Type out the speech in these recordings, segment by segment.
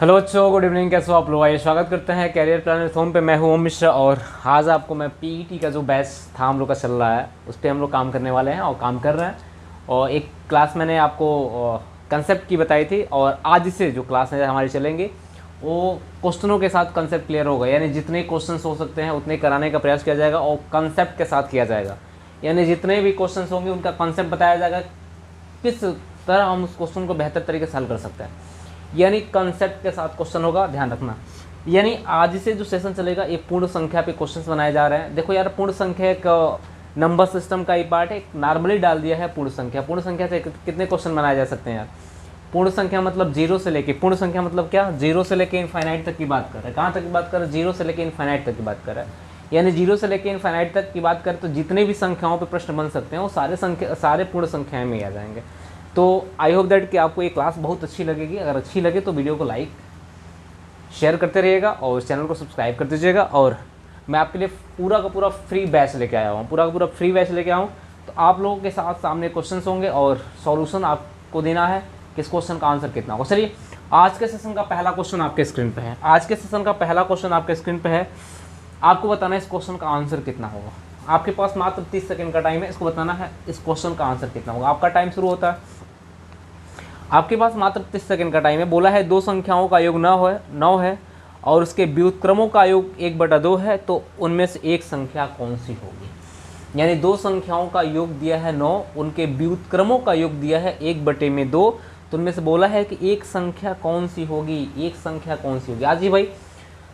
Hello बच्चों, good evening. कैसे हो आप लोग? आइए स्वागत करते हैं कैरियर प्लानर होम पे। मैं हूँ ओम मिश्रा और आज आपको मैं पीईटी का जो बैच था हम लोग का चल रहा है उस पर हम लोग काम करने वाले हैं और काम कर रहे हैं। और एक क्लास मैंने आपको कंसेप्ट की बताई थी और आज से जो क्लास है हमारी चलेंगे वो क्वेश्चनों के साथ कंसेप्ट क्लियर होगा। यानी जितने क्वेश्चन हो सकते हैं उतने कराने का प्रयास किया जाएगा और कंसेप्ट के साथ किया जाएगा। यानी जितने भी क्वेश्चन होंगे उनका कंसेप्ट बताया जाएगा, किस तरह हम उस क्वेश्चन को बेहतर तरीके से हल कर सकते हैं। यानी कंसेप्ट के साथ क्वेश्चन होगा, ध्यान रखना। यानी आज से जो सेशन चलेगा ये पूर्ण संख्या पे क्वेश्चंस बनाए जा रहे हैं। देखो यार, पूर्ण संख्या एक नंबर सिस्टम का ही पार्ट है। एक नॉर्मली डाल दिया है पूर्ण संख्या। पूर्ण संख्या से कितने क्वेश्चन बनाए जा सकते हैं यार? पूर्ण संख्या मतलब जीरो से लेके, पूर्ण संख्या मतलब क्या? जीरो से लेके इनफाइनाइट तक की बात कर रहे हैं। कहाँ तक की बात कर रहे हैं? जीरो से लेके इनफाइनाइट तक की बात कर रहे हैं। यानी जीरो से लेके इनफाइनाइट तक की बात करें तो जितने भी संख्याओं पे प्रश्न बन सकते हैं वो सारे पूर्ण संख्याएं में आ जाएंगे। तो आई होप दैट कि आपको ये क्लास बहुत अच्छी लगेगी। अगर अच्छी लगे तो वीडियो को लाइक शेयर करते रहिएगा और चैनल को सब्सक्राइब कर दीजिएगा। और मैं आपके लिए पूरा का पूरा फ्री बैच लेके आया हूँ, पूरा का पूरा फ्री बैच लेके आया हूँ। तो आप लोगों के साथ सामने क्वेश्चंस होंगे और सॉल्यूशन आपको देना है कि इस क्वेश्चन का आंसर कितना होगा। चलिए, आज के सेशन का पहला क्वेश्चन आपके स्क्रीन पर है। आज के सेशन का पहला क्वेश्चन आपके स्क्रीन पर है। आपको बताना है इस क्वेश्चन का आंसर कितना होगा। आपके पास मात्र 30 सेकंड का टाइम है। इसको बताना है इस क्वेश्चन का आंसर कितना होगा। आपका टाइम शुरू होता है। आपके पास मात्र 30 सेकंड का टाइम है। बोला है दो संख्याओं का योग 9 है और उसके व्युत्क्रमों का योग 1/2 है, तो उनमें से एक संख्या कौन सी होगी? यानी दो संख्याओं का योग दिया है 9, उनके व्युत्क्रमों का योग दिया है 1/2, तो उनमें से बोला है कि एक संख्या कौन सी होगी, एक संख्या कौन सी होगी। आज ही भाई,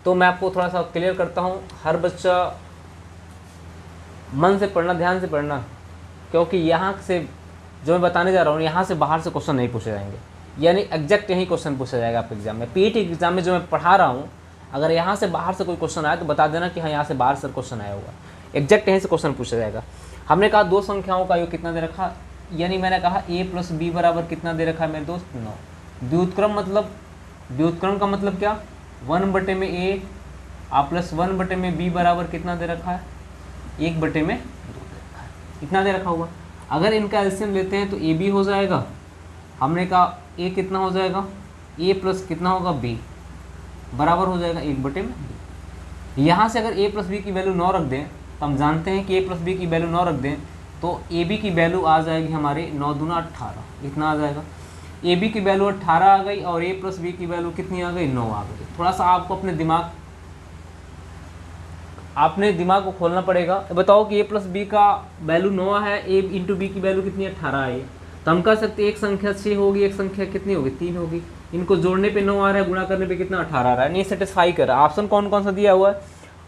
तो मैं आपको थोड़ा सा क्लियर करता हूँ। हर बच्चा मन से पढ़ना, ध्यान से पढ़ना, क्योंकि यहाँ से जो मैं बताने जा रहा हूँ यहाँ से बाहर से क्वेश्चन नहीं पूछे जाएंगे। यानी एग्जैक्ट यही क्वेश्चन पूछा जाएगा आपके एग्जाम में। पीईटी एग्जाम में जो मैं पढ़ा रहा हूँ, अगर यहाँ से बाहर से कोई क्वेश्चन आया तो बता देना कि हाँ यहाँ से बाहर से क्वेश्चन आया होगा। एग्जैक्ट यहीं से क्वेश्चन पूछा जाएगा। हमने कहा दो संख्याओं का योग कितना दे रखा, यानी मैंने कहा a + b बराबर कितना दे रखा है मेरे दोस्त? 9। व्युत्क्रम का मतलब क्या? 1/a प्लस 1/b बराबर कितना दे रखा है? 1/2 दे रखा है। इतना दे रखा होगा। अगर इनका एलसीएम लेते हैं तो ए बी हो जाएगा। हमने कहा ए कितना हो जाएगा? ए प्लस कितना होगा? बी बराबर हो जाएगा 1/2। यहाँ से अगर ए प्लस बी की वैल्यू 9 रख दें तो हम जानते हैं कि ए प्लस बी की वैल्यू 9 रख दें तो ए बी की वैल्यू आ जाएगी हमारे 9 दूना 18। इतना आ जाएगा। ए बी की वैल्यू 18 आ गई और ए प्लस बी की वैल्यू कितनी आ गई? 9 आ गई। थोड़ा सा आपको अपने दिमाग को खोलना पड़ेगा। बताओ कि a + b का वैल्यू 9 है, a × b की वैल्यू कितनी है? 18 है। तो हम कह सकते हैं एक संख्या 6 होगी, एक संख्या कितनी होगी? 3 होगी। इनको जोड़ने पे 9 आ रहा है, गुणा करने पे कितना? 18 आ रहा है। नहीं सेटिस्फाई कर रहा है। ऑप्शन कौन कौन सा दिया हुआ है?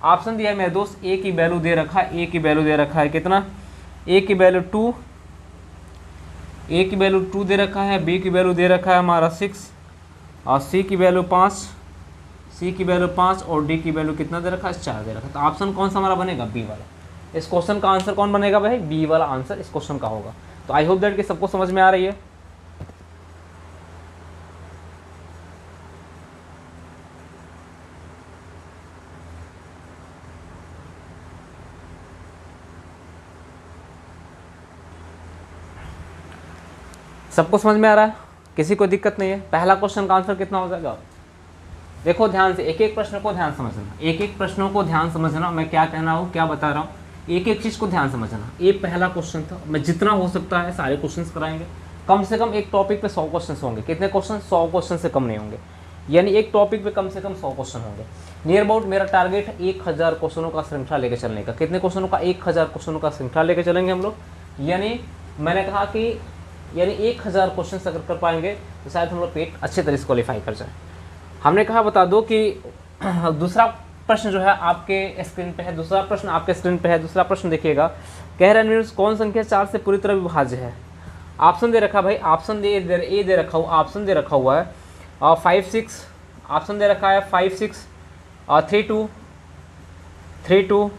ऑप्शन दिया है मेरे दोस्त, a की वैल्यू दे रखा है। a की वैल्यू दे रखा है कितना? a की वैल्यू 2, a की वैल्यू 2 दे रखा है। b की वैल्यू दे रखा है हमारा 6 और c की वैल्यू 5, सी की वैल्यू 5 और डी की वैल्यू कितना दे रखा है? 4 दे रखा है। तो ऑप्शन कौन सा हमारा बनेगा? बी वाला। इस क्वेश्चन का आंसर कौन बनेगा भाई? बी वाला आंसर इस क्वेश्चन का होगा। तो आई होप दैट कि सबको समझ में आ रही है। सबको समझ में आ रहा है? किसी को दिक्कत नहीं है? पहला क्वेश्चन का आंसर कितना हो जाएगा? देखो ध्यान से, एक एक प्रश्न को ध्यान समझना, एक एक प्रश्नों को ध्यान समझना। मैं क्या कहना हूँ, क्या बता रहा हूँ, एक एक चीज़ को ध्यान समझना। ये पहला क्वेश्चन था। मैं जितना हो सकता है सारे क्वेश्चंस कराएंगे। कम से कम एक टॉपिक पे 100 क्वेश्चन होंगे। कितने क्वेश्चन? 100 क्वेश्चन से कम नहीं होंगे। यानी एक टॉपिक पे कम से कम 100 क्वेश्चन होंगे। नियर अबाउट मेरा टारगेट है 1000 क्वेश्चनों का श्रृंखला लेकर चलने का। कितने क्वेश्चनों का? 1000 क्वेश्चनों का श्रृंखला लेकर चलेंगे हम लोग। यानी मैंने कहा कि 1000 क्वेश्चन अगर कर पाएंगे तो शायद हम लोग पेट अच्छे तरह से क्वालिफाई कर जाए। हमने कहा बता दो कि दूसरा प्रश्न जो है आपके स्क्रीन पे है। दूसरा प्रश्न आपके स्क्रीन पे है। दूसरा प्रश्न देखिएगा, कह रहा है कौन संख्या 4 से पूरी तरह विभाज्य है? ऑप्शन दे रखा भाई, ऑप्शन ए दे रखा हुआ, ऑप्शन दे रखा हुआ है 5 6, ऑप्शन दे रखा है 5 6 और 3 2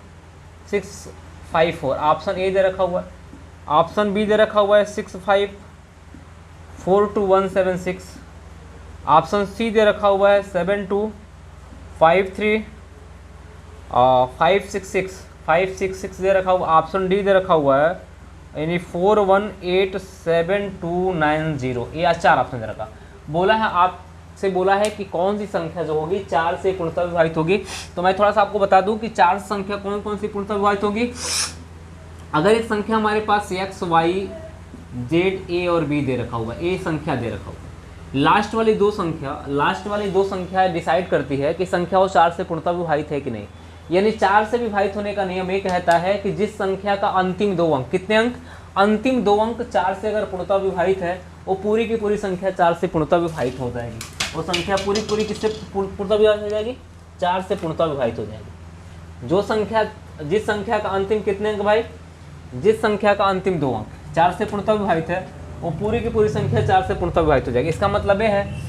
6 5 4। ऑप्शन ए दे रखा हुआ है। ऑप्शन बी दे रखा हुआ है 6 5 4 2 1 7 6। ऑप्शन सी दे रखा हुआ है 7 2 5 3 5 6 6 दे रखा हुआ। ऑप्शन डी दे रखा हुआ है यानी 4 1 8 7 2 9 0। ये 4 ऑप्शन दे रखा। बोला है आप से बोला है कि कौन सी संख्या जो होगी 4 से पूर्णतः विभाजित होगी। तो मैं थोड़ा सा आपको बता दूं कि 4 संख्या कौन कौन सी पूर्णतः विभाजित होगी। अगर एक संख्या हमारे पास x, y, z, a और b दे रखा हुआ, a संख्या दे रखा हुआ, लास्ट वाली दो संख्या डिसाइड करती है कि संख्या वो 4 से पूर्णतः विभाजित है कि नहीं। यानी 4 से विभाजित होने का नियम ये कहता है कि जिस संख्या का अंतिम 2 अंक, कितने अंक, अंतिम 2 अंक 4 से अगर पूर्णतः विभाजित है, वो पूरी की पूरी संख्या 4 से पूर्णतः विभाजित हो जाएगी। वो संख्या पूरी किससे पूर्णतः विभाजित हो जाएगी, 4 से पूर्णतः विभाजित हो जाएगी। जिस संख्या का अंतिम कितने अंक भाई, जिस संख्या का अंतिम 2 अंक 4 से पूर्णतः विभाजित है, वो पूरी की पूरी संख्या 4 से पूर्णतः विभाजित हो जाएगी। इसका मतलब ये है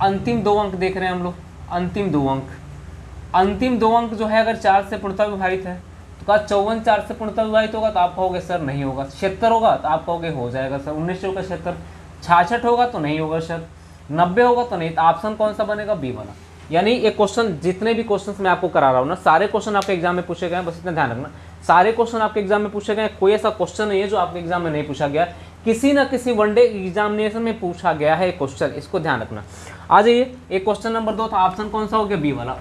अंतिम 2 अंक देख रहे हैं हम लोग, अंतिम 2 अंक जो है अगर 4 से पूर्णतः विभाजित है तो क्या 54 4 से पूर्णतः विभाजित होगा, तो आप कहोगे सर नहीं होगा। 76 होगा तो आप कहोगे हो जाएगा सर, 19 होगा 76, 66 होगा तो नहीं होगा सर, 90 होगा तो नहीं। तो ऑप्शन कौन सा बनेगा, बी वाला। यानी ये क्वेश्चन, जितने भी क्वेश्चन मैं आपको करा रहा हूँ ना, सारे क्वेश्चन आपके एग्जाम में पूछे गए हैं, बस इतना ध्यान रखना, सारे क्वेश्चन आपके एग्जाम में पूछे गए हैं। कोई ऐसा क्वेश्चन नहीं है जो आपके एग्जाम में नहीं पूछा गया, किसी ना किसी वनडे एग्जामिनेशन में पूछा गया है क्वेश्चन, इसको ध्यान रखना। आ जाइए, एक क्वेश्चन नंबर 2 था, ऑप्शन कौन सा हो गया, बी वाला।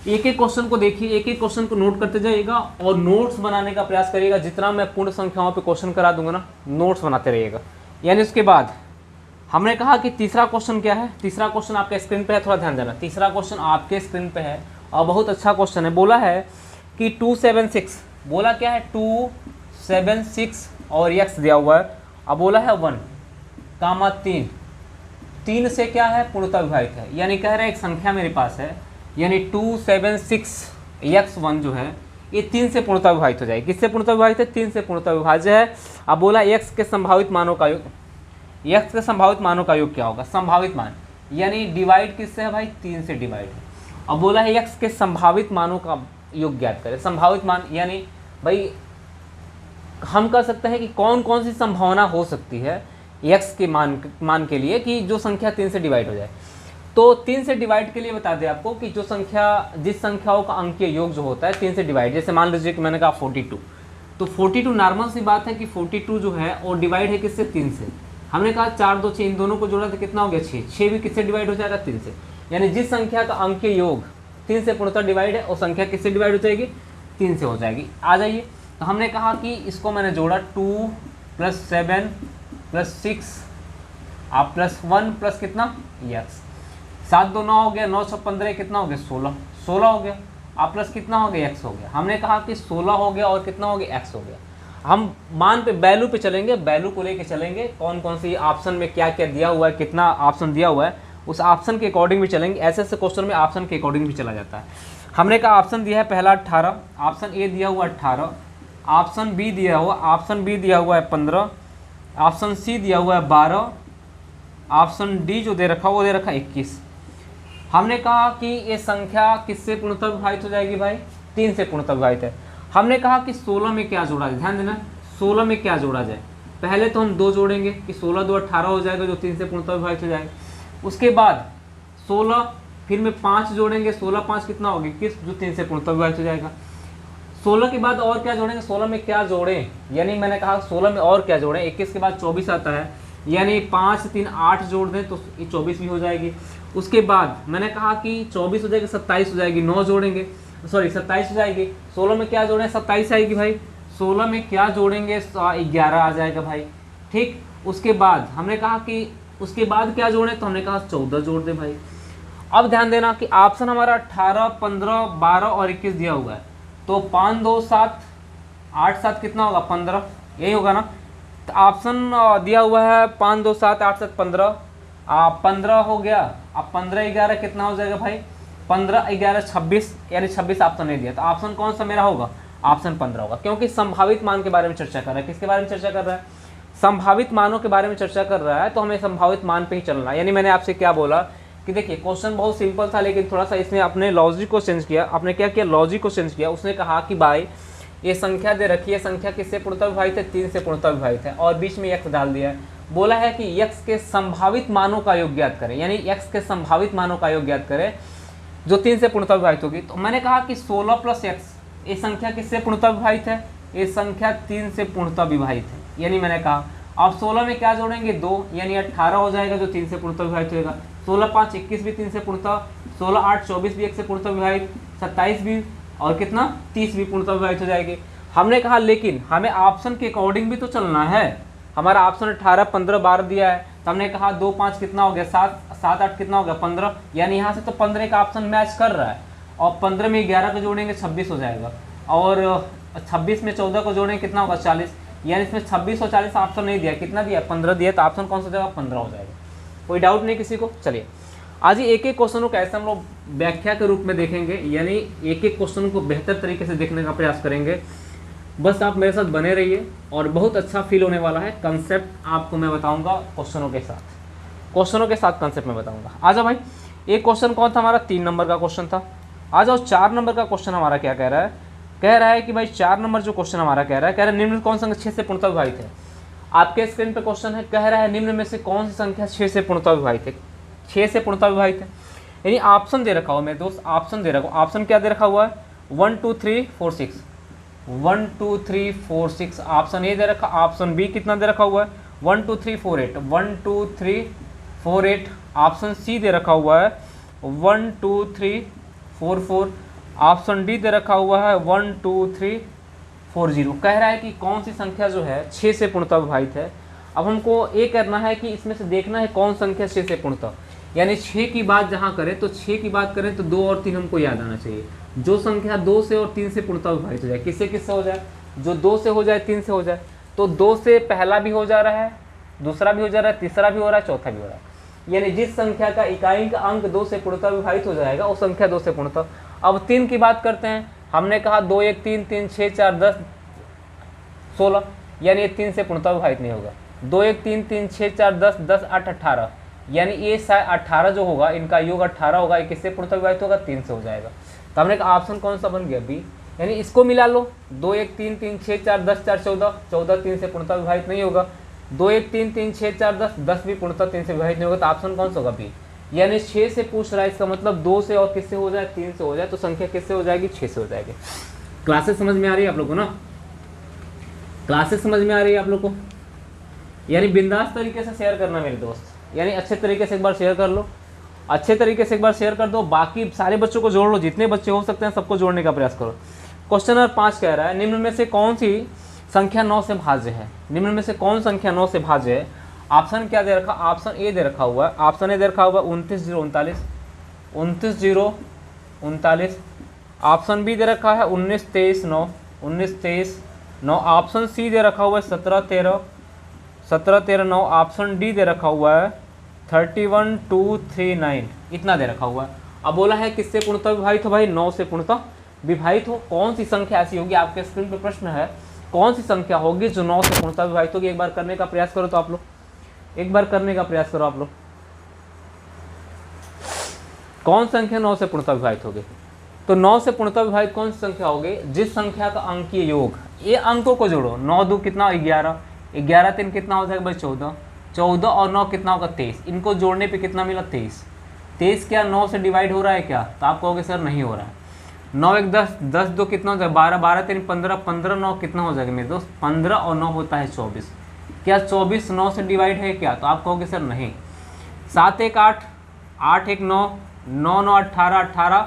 एक एक क्वेश्चन को देखिए, एक एक क्वेश्चन को नोट करते जाइएगा और नोट्स बनाने का प्रयास करिएगा। जितना मैं पूर्ण संख्याओं पे क्वेश्चन करा दूंगा ना, नोट्स बनाते रहिएगा। यानी उसके बाद हमने कहा कि तीसरा क्वेश्चन क्या है, तीसरा क्वेश्चन आपके स्क्रीन पे है, थोड़ा ध्यान देना। तीसरा क्वेश्चन आपके स्क्रीन पे है और बहुत अच्छा क्वेश्चन है। बोला है कि 276, बोला क्या है 276 और x दिया हुआ है। अब बोला है 1, 3 से क्या है, पूर्णतः विभाजित है। यानी कह रहे हैं एक संख्या मेरे पास है, यानी 276x1 जो है ये 3 से पूर्णतः विभाजित हो जाएगी। किससे पूर्णतः विभाजित है, 3 से पूर्णतः विभाज्य है। अब बोला x के संभावित मानों का योग, x के संभावित मानों का योग क्या होगा, संभावित मान, यानी डिवाइड किससे है भाई, 3 से डिवाइड है। अब बोला है x के संभावित मानों का योग ज्ञात करें। संभावित मान यानी भाई हम कह सकते हैं कि कौन कौन सी संभावना हो सकती है x के मान के लिए कि जो संख्या 3 से डिवाइड हो जाए। तो 3 से डिवाइड के लिए बता दें आपको कि जो संख्या, जिस संख्याओं का अंकीय योग जो होता है 3 से डिवाइड, जैसे मान लीजिए कि मैंने कहा 42, तो 42 नॉर्मल सी बात है कि 42 जो है और डिवाइड है किससे, 3 से। हमने कहा 4 2 6, इन दोनों को जोड़ा तो कितना हो गया 6, 6 भी किससे डिवाइड हो जाएगा, 3 से। यानी जिस संख्या का अंकीय योग 3 से पूर्णतः डिवाइड है, और संख्या किससे डिवाइड हो जाएगी, 3 से हो जाएगी। आ जाइए, तो हमने कहा कि इसको मैंने जोड़ा 2 + 7 + 6 आप +1 प्लस कितना x, 7 2 9 हो गया, 9 6 15 कितना हो गया, 16 हो गया, आप प्लस कितना हो गया, x हो गया। हमने कहा कि 16 हो गया और कितना हो गया, x हो गया। हम मान पे वैल्यू पे चलेंगे, वैल्यू को लेके चलेंगे, कौन कौन सी ऑप्शन में क्या क्या दिया हुआ है, कितना ऑप्शन दिया हुआ है, उस ऑप्शन के अकॉर्डिंग भी चलेंगे। ऐसे ऐसे क्वेश्चन में ऑप्शन के अकॉर्डिंग भी चला जाता है। हमने कहा ऑप्शन दिया है पहला 18, ऑप्शन ए दिया हुआ 18, ऑप्शन बी दिया हुआ, ऑप्शन बी दिया हुआ है 15, ऑप्शन सी दिया हुआ है 12, ऑप्शन डी जो दे रखा वो दे रखा 21। हमने कहा कि ये संख्या किससे पूर्णतः विभाजित हो जाएगी भाई, 3 से पूर्णतः विभाजित है। हमने कहा कि 16 में क्या जोड़ा जाए, ध्यान देना 16 में क्या जोड़ा जाए। पहले तो हम 2 जोड़ेंगे कि 16 2 18 हो जाएगा, जो 3 से पूर्णतः विभाजित हो जाएगा। उसके बाद 16 फिर में 5 जोड़ेंगे, 16 5 कितना होगी, 21, जो 3 से पूर्णतः विभाजित हो जाएगा। 16 के बाद और क्या जोड़ेंगे, 16 में क्या जोड़ें, यानी मैंने कहा 16 में और क्या जोड़ें, 21 के बाद 24 आता है, यानी 5 3 8 जोड़ दें तो ये 24 भी हो जाएगी। उसके बाद मैंने कहा कि 24 हो जाएगी, 27 हो जाएगी, 9 जोड़ेंगे, सॉरी 27 हो जाएगी। 16 में क्या जोड़ें, 27 आएगी भाई। 16 में क्या जोड़ेंगे, 11 आ जाएगा भाई, ठीक। उसके बाद हमने कहा कि उसके बाद क्या जोड़ें, तो हमने कहा 14 जोड़ दें भाई। अब ध्यान देना कि ऑप्शन हमारा 18 15 12 और 21 दिया हुआ है, तो 5 2 7 8 7 कितना होगा, 15, यही होगा ना। तो ऑप्शन दिया हुआ है 5 2 7 8 7 15, 15 हो गया। अब 15 11 कितना हो जाएगा भाई, 15 11 26, यानी 26 ऑप्शन नहीं दिया, तो ऑप्शन कौन सा मेरा होगा, ऑप्शन 15 होगा। क्योंकि संभावित मान के बारे में चर्चा कर रहा है, किसके बारे में चर्चा कर रहा है, संभावित मानों के बारे में चर्चा कर रहा है, तो हमें संभावित मान पे ही चलना है। यानी मैंने आपसे क्या बोला कि देखिए क्वेश्चन बहुत सिंपल था, लेकिन थोड़ा सा इसने अपने लॉजिक को चेंज किया। आपने क्या किया, लॉजिक को चेंज किया। उसने कहा कि भाई ये संख्या दे रखी है, संख्या किससे पूर्णतः विभाजित है, 3 से पूर्णतः विभाजित है, और बीच में x डाल दिया है। बोला है कि x के संभावित मानों का योग ज्ञात करें, यानी x के संभावित मानों का योग ज्ञात करें जो 3 से पूर्णतः विभाजित होगी। तो मैंने कहा कि 16 + x, ये संख्या किससे पूर्णतः विभाजित है, ये संख्या 3 से पूर्णतः विभाजित है। यानी मैंने कहा अब 16 में क्या जोड़ेंगे 2, यानी 18 हो जाएगा जो 3 से पूर्णतः विभाजित होगा। 16 5 21 भी 3 से पूर्णतः, 16 8 24 भी 1 से पूर्णतः विभाजित, 27 भी और कितना 30 भी पूर्णतः विभाजित हो जाएगी। हमने कहा लेकिन हमें ऑप्शन के अकॉर्डिंग भी तो चलना है। हमारा ऑप्शन 18 15 12 दिया है, तो हमने कहा 2 5 कितना हो गया 7 7 8 कितना हो गया 15, यानी यहाँ से तो 15 का ऑप्शन मैच कर रहा है। और 15 में 11 को जोड़ेंगे 26 हो जाएगा, और 26 में 14 को जोड़ेंगे कितना होगा 40, यानी इसमें 26 और 40 ऑप्शन नहीं दिया, कितना दिया 15 दिया, तो ऑप्शन कौन सा जाएगा 15 हो जाएगा। कोई डाउट नहीं किसी को। चलिए आज ही एक एक क्वेश्चन को ऐसे हम लोग व्याख्या के रूप में देखेंगे, यानी एक एक क्वेश्चन को बेहतर तरीके से देखने का प्रयास करेंगे। बस आप मेरे साथ बने रहिए और बहुत अच्छा फील होने वाला है। कंसेप्ट आपको मैं बताऊंगा क्वेश्चनों के साथ कंसेप्ट में बताऊंगा। आ जाओ भाई, एक क्वेश्चन कौन था हमारा 3 नंबर का क्वेश्चन था। आ जाओ 4 नंबर का क्वेश्चन हमारा क्या कह रहा है, कह रहा है कि भाई 4 नंबर जो क्वेश्चन हमारा कह रहा है निम्न कौन सी संख्या 6 से पूर्णतः विभाजित है। आपके स्क्रीन पे क्वेश्चन है, कह रहा है निम्न में से कौन सी संख्या 6 से पूर्णतः विभाजित है, 6 से पूर्णतः विभाजित है। यानी ऑप्शन दे रखा हुआ मेरे दोस्त, ऑप्शन दे रखा, ऑप्शन क्या दे रखा हुआ है 1 2 3 4 6, 1 2 3 4 6 ऑप्शन ए दे रखा। ऑप्शन बी कितना दे रखा हुआ है 1 2 3 4 8, 1 2 3 4 8। ऑप्शन सी दे रखा हुआ है 1 2 3 4 4। ऑप्शन डी दे रखा हुआ है 1 2 3 4 0। कह रहा है कि कौन सी संख्या जो है 6 से पूर्णतः विभाजित है। अब हमको ये करना है कि इसमें से देखना है कौन संख्या 6 से पूर्णतः, यानी 6 की बात जहाँ करें तो 6 की बात करें तो 2 और 3 हमको याद आना चाहिए। जो संख्या 2 से और 3 से पूर्णतः विभाजित हो जाए, किससे किससे हो जाए, जो 2 से हो जाए 3 से हो जाए, तो 2 से पहला भी हो जा रहा है, दूसरा भी हो जा रहा है, तीसरा भी हो रहा है, चौथा भी हो रहा है। यानी जिस संख्या का इकाई का अंक 2 से पूर्णतः विभाजित हो जाएगा वो संख्या 2 से पूर्णतः। अब 3 की बात करते हैं, हमने कहा 2 1 3 3 6 4 10 16, यानी ये 3 से पूर्णतः विभाजित नहीं होगा। 2 1 3 3 6 4 10 10 8 18, यानी ये 18 जो होगा इनका योग 18 होगा, ये किससे पूर्णतः विभाजित होगा 3 से हो जाएगा। तो हमने कहा ऑप्शन कौन सा बन गया बी, यानी इसको मिला लो 2 1 3 3 6 4 10 4 14, 14 3 से पूर्णतः विभाजित नहीं होगा। 2 1 3 3 6 4 10, 10 भी पूर्णतः 3 से विभाजित नहीं होगा, तो ऑप्शन कौन सा होगा बी। यानी 6 से पूछ रहा है, इसका मतलब 2 से और किससे हो जाए 3 से हो जाए, तो संख्या किससे हो जाएगी 6 से हो जाएगी। क्लासेस समझ में आ रही है आप लोग को ना, क्लासेस समझ में आ रही है आप लोग को, यानी बिंदास तरीके से शेयर करना मेरे दोस्त, यानी अच्छे तरीके से एक बार शेयर कर लो, अच्छे तरीके से एक बार शेयर कर दो, बाकी सारे बच्चों को जोड़ लो, जितने बच्चे हो सकते हैं सबको जोड़ने का प्रयास करो। क्वेश्चन नंबर 5 कह रहा है निम्न में से कौन सी संख्या 9 से भाज्य है, निम्न में से कौन संख्या 9 से भाज्य है। ऑप्शन क्या दे रखा, ऑप्शन ए दे रखा हुआ है, ऑप्शन ए दे रखा हुआ है 29 0 39, 29 0 39। ऑप्शन बी दे रखा है 19 23 9, 19 23 9। ऑप्शन सी दे रखा हुआ है 17 13, 17 13 9। ऑप्शन डी दे रखा हुआ है 31 2 3 9, इतना दे रखा हुआ है। अब बोला है किससे पूर्णतः विभाजित हो भाई, 9 से पूर्णतः विभाजित हो। कौन सी संख्या ऐसी होगी, आपके स्क्रीन पर प्रश्न है, कौन सी संख्या होगी जो 9 से पूर्णतः विभाजित होगी। एक बार करने का प्रयास करो, तो आप लोग एक बार करने का प्रयास करो आप लोग, कौन संख्या 9 से पूर्णतः विभाजित होगी। तो 9 से पूर्णतः विभाजित कौन सी संख्या होगी, जिस संख्या का अंकीय योग, ये अंकों को जोड़ो, 9 2 कितना 11, 11 3 कितना हो जाएगा भाई 14, 14 और 9 कितना होगा 23, इनको जोड़ने पे कितना मिला 23। 23 क्या 9 से डिवाइड हो रहा है क्या, तो आप कहोगे सर नहीं हो रहा है। 9 1 10, 10 2 कितना हो जाएगा 12, 12 3 15, 15 9 कितना हो जाएगा मेरे दोस्त 15 और 9 होता है 24। क्या 24 9 से डिवाइड है क्या, तो आप कहोगे सर नहीं। 7 1 8, 8 1 9, 9 9 18, 18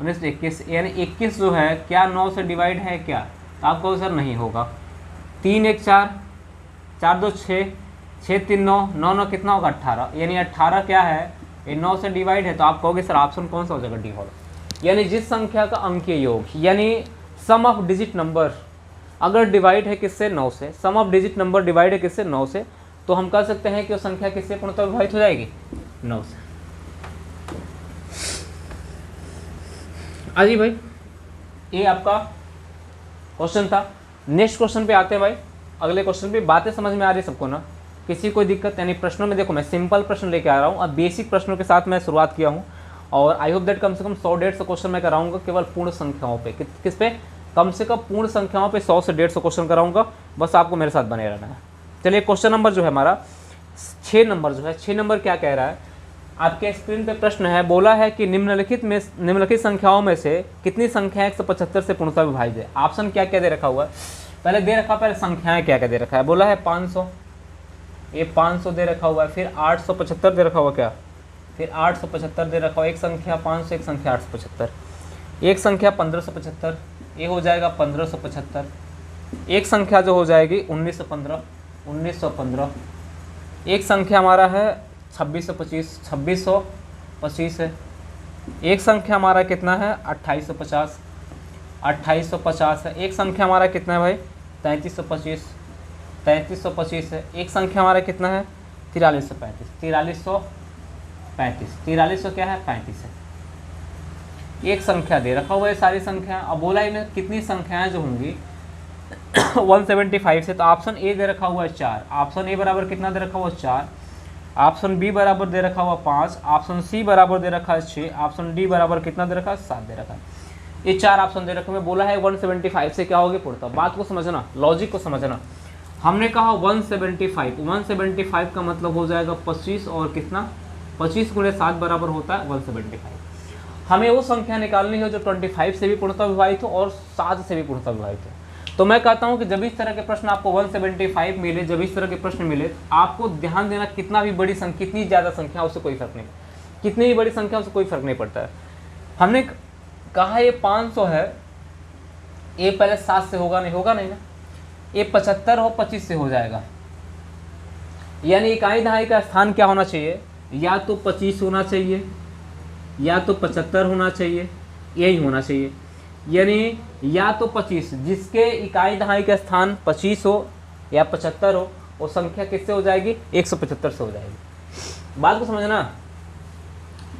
19 21, यानी 21 जो है क्या 9 से डिवाइड है क्या, तो आप कहोगे सर नहीं होगा। 3 1 4, 4 2 6, 6 3 9, 9 9 कितना होगा 18, यानी 18 क्या है ये 9 से डिवाइड है, तो आप कहोगे सर ऑप्शन कौन सा हो जाएगा डी होगा। यानी जिस संख्या का अंकीय योग, यानी सम ऑफ डिजिट नंबर अगर डिवाइड है किससे 9 से, सम ऑफ डिजिट नंबर डिवाइड है किससे 9 से, तो हम कह सकते हैं कि वो संख्या किससे पूर्णतः विभाजित हो जाएगी 9 से। अजी भाई ये आपका क्वेश्चन था। नेक्स्ट क्वेश्चन पे आते हैं भाई, अगले क्वेश्चन पे। बातें समझ में आ रही है सबको ना, किसी कोई दिक्कत, यानी प्रश्नों में देखो मैं सिंपल प्रश्न लेके आ रहा हूँ, अब बेसिक प्रश्नों के साथ मैं शुरुआत किया हूँ, और आई होप दैट कम से कम 100-150 क्वेश्चन मैं कराऊंगा केवल पूर्ण संख्याओं पे। किस पे, कम से कम पूर्ण संख्याओं पे 100 से 150 क्वेश्चन कराऊंगा, बस आपको मेरे साथ बने रहना है। चलिए क्वेश्चन नंबर जो है हमारा 6 नंबर जो है, 6 नंबर क्या कह रहा है, आपके स्क्रीन पे प्रश्न है, बोला है कि निम्नलिखित संख्याओं में से कितनी संख्या 175 से पूर्णतः विभाजित है। ऑप्शन क्या क्या दे रखा हुआ है, पहले दे रखा, पहले संख्याएं क्या क्या दे रखा है, बोला है 500, ये 500 दे रखा हुआ है, फिर 875 दे रखा हुआ क्या, फिर 875 दे रखा हुआ, एक संख्या 500, एक संख्या 875, एक संख्या 1575, ये हो जाएगा 1575, एक संख्या जो हो जाएगी 1915, एक संख्या हमारा है 2625 है, एक संख्या हमारा कितना है 2850 है, एक संख्या हमारा कितना है भाई 3325 है, एक संख्या हमारा कितना है 4335 क्या है 35 है, एक संख्या दे रखा हुआ है सारी संख्या। अब बोला इनमें कितनी संख्याएं जो होंगी 175 से, तो ऑप्शन ए दे रखा हुआ है 4, ऑप्शन ए बराबर कितना दे रखा हुआ है 4, ऑप्शन बी बराबर दे रखा हुआ 5, ऑप्शन सी बराबर दे रखा है 6, ऑप्शन डी बराबर कितना दे रखा है 7 दे रखा है। ये 4 ऑप्शन दे रखे हैं। बोला है 175 से क्या होगी पूर्णता। बात को समझना, लॉजिक को समझना। हमने कहा 175 का मतलब हो जाएगा 25 और कितना 25 गुणे 7 बराबर होता है 175। हमें वो संख्या निकालनी है जो 25 से भी पूर्णता विभाजित हो और 7 से भी पूर्णता विभाजित हो। तो मैं कहता हूं कि जब इस तरह के प्रश्न आपको 175 मिले, जब इस तरह के प्रश्न मिले, आपको ध्यान देना कितना भी बड़ी संख्या, कितनी ज़्यादा संख्या उससे कोई फर्क नहीं, कितनी भी बड़ी संख्या उससे कोई फर्क नहीं पड़ता है। हमने कहा ये 500 है, ये पहले 7 से होगा नहीं ना, ये 75 हो 25 से हो जाएगा, यानी इकाई दहाई का स्थान क्या होना चाहिए, या तो 25 होना चाहिए या तो 75 होना चाहिए, यही होना चाहिए। यानी या तो 25, जिसके इकाई दहाई का स्थान 25 हो या 75 हो, वो संख्या किससे हो जाएगी 175 से हो जाएगी। बात को समझना,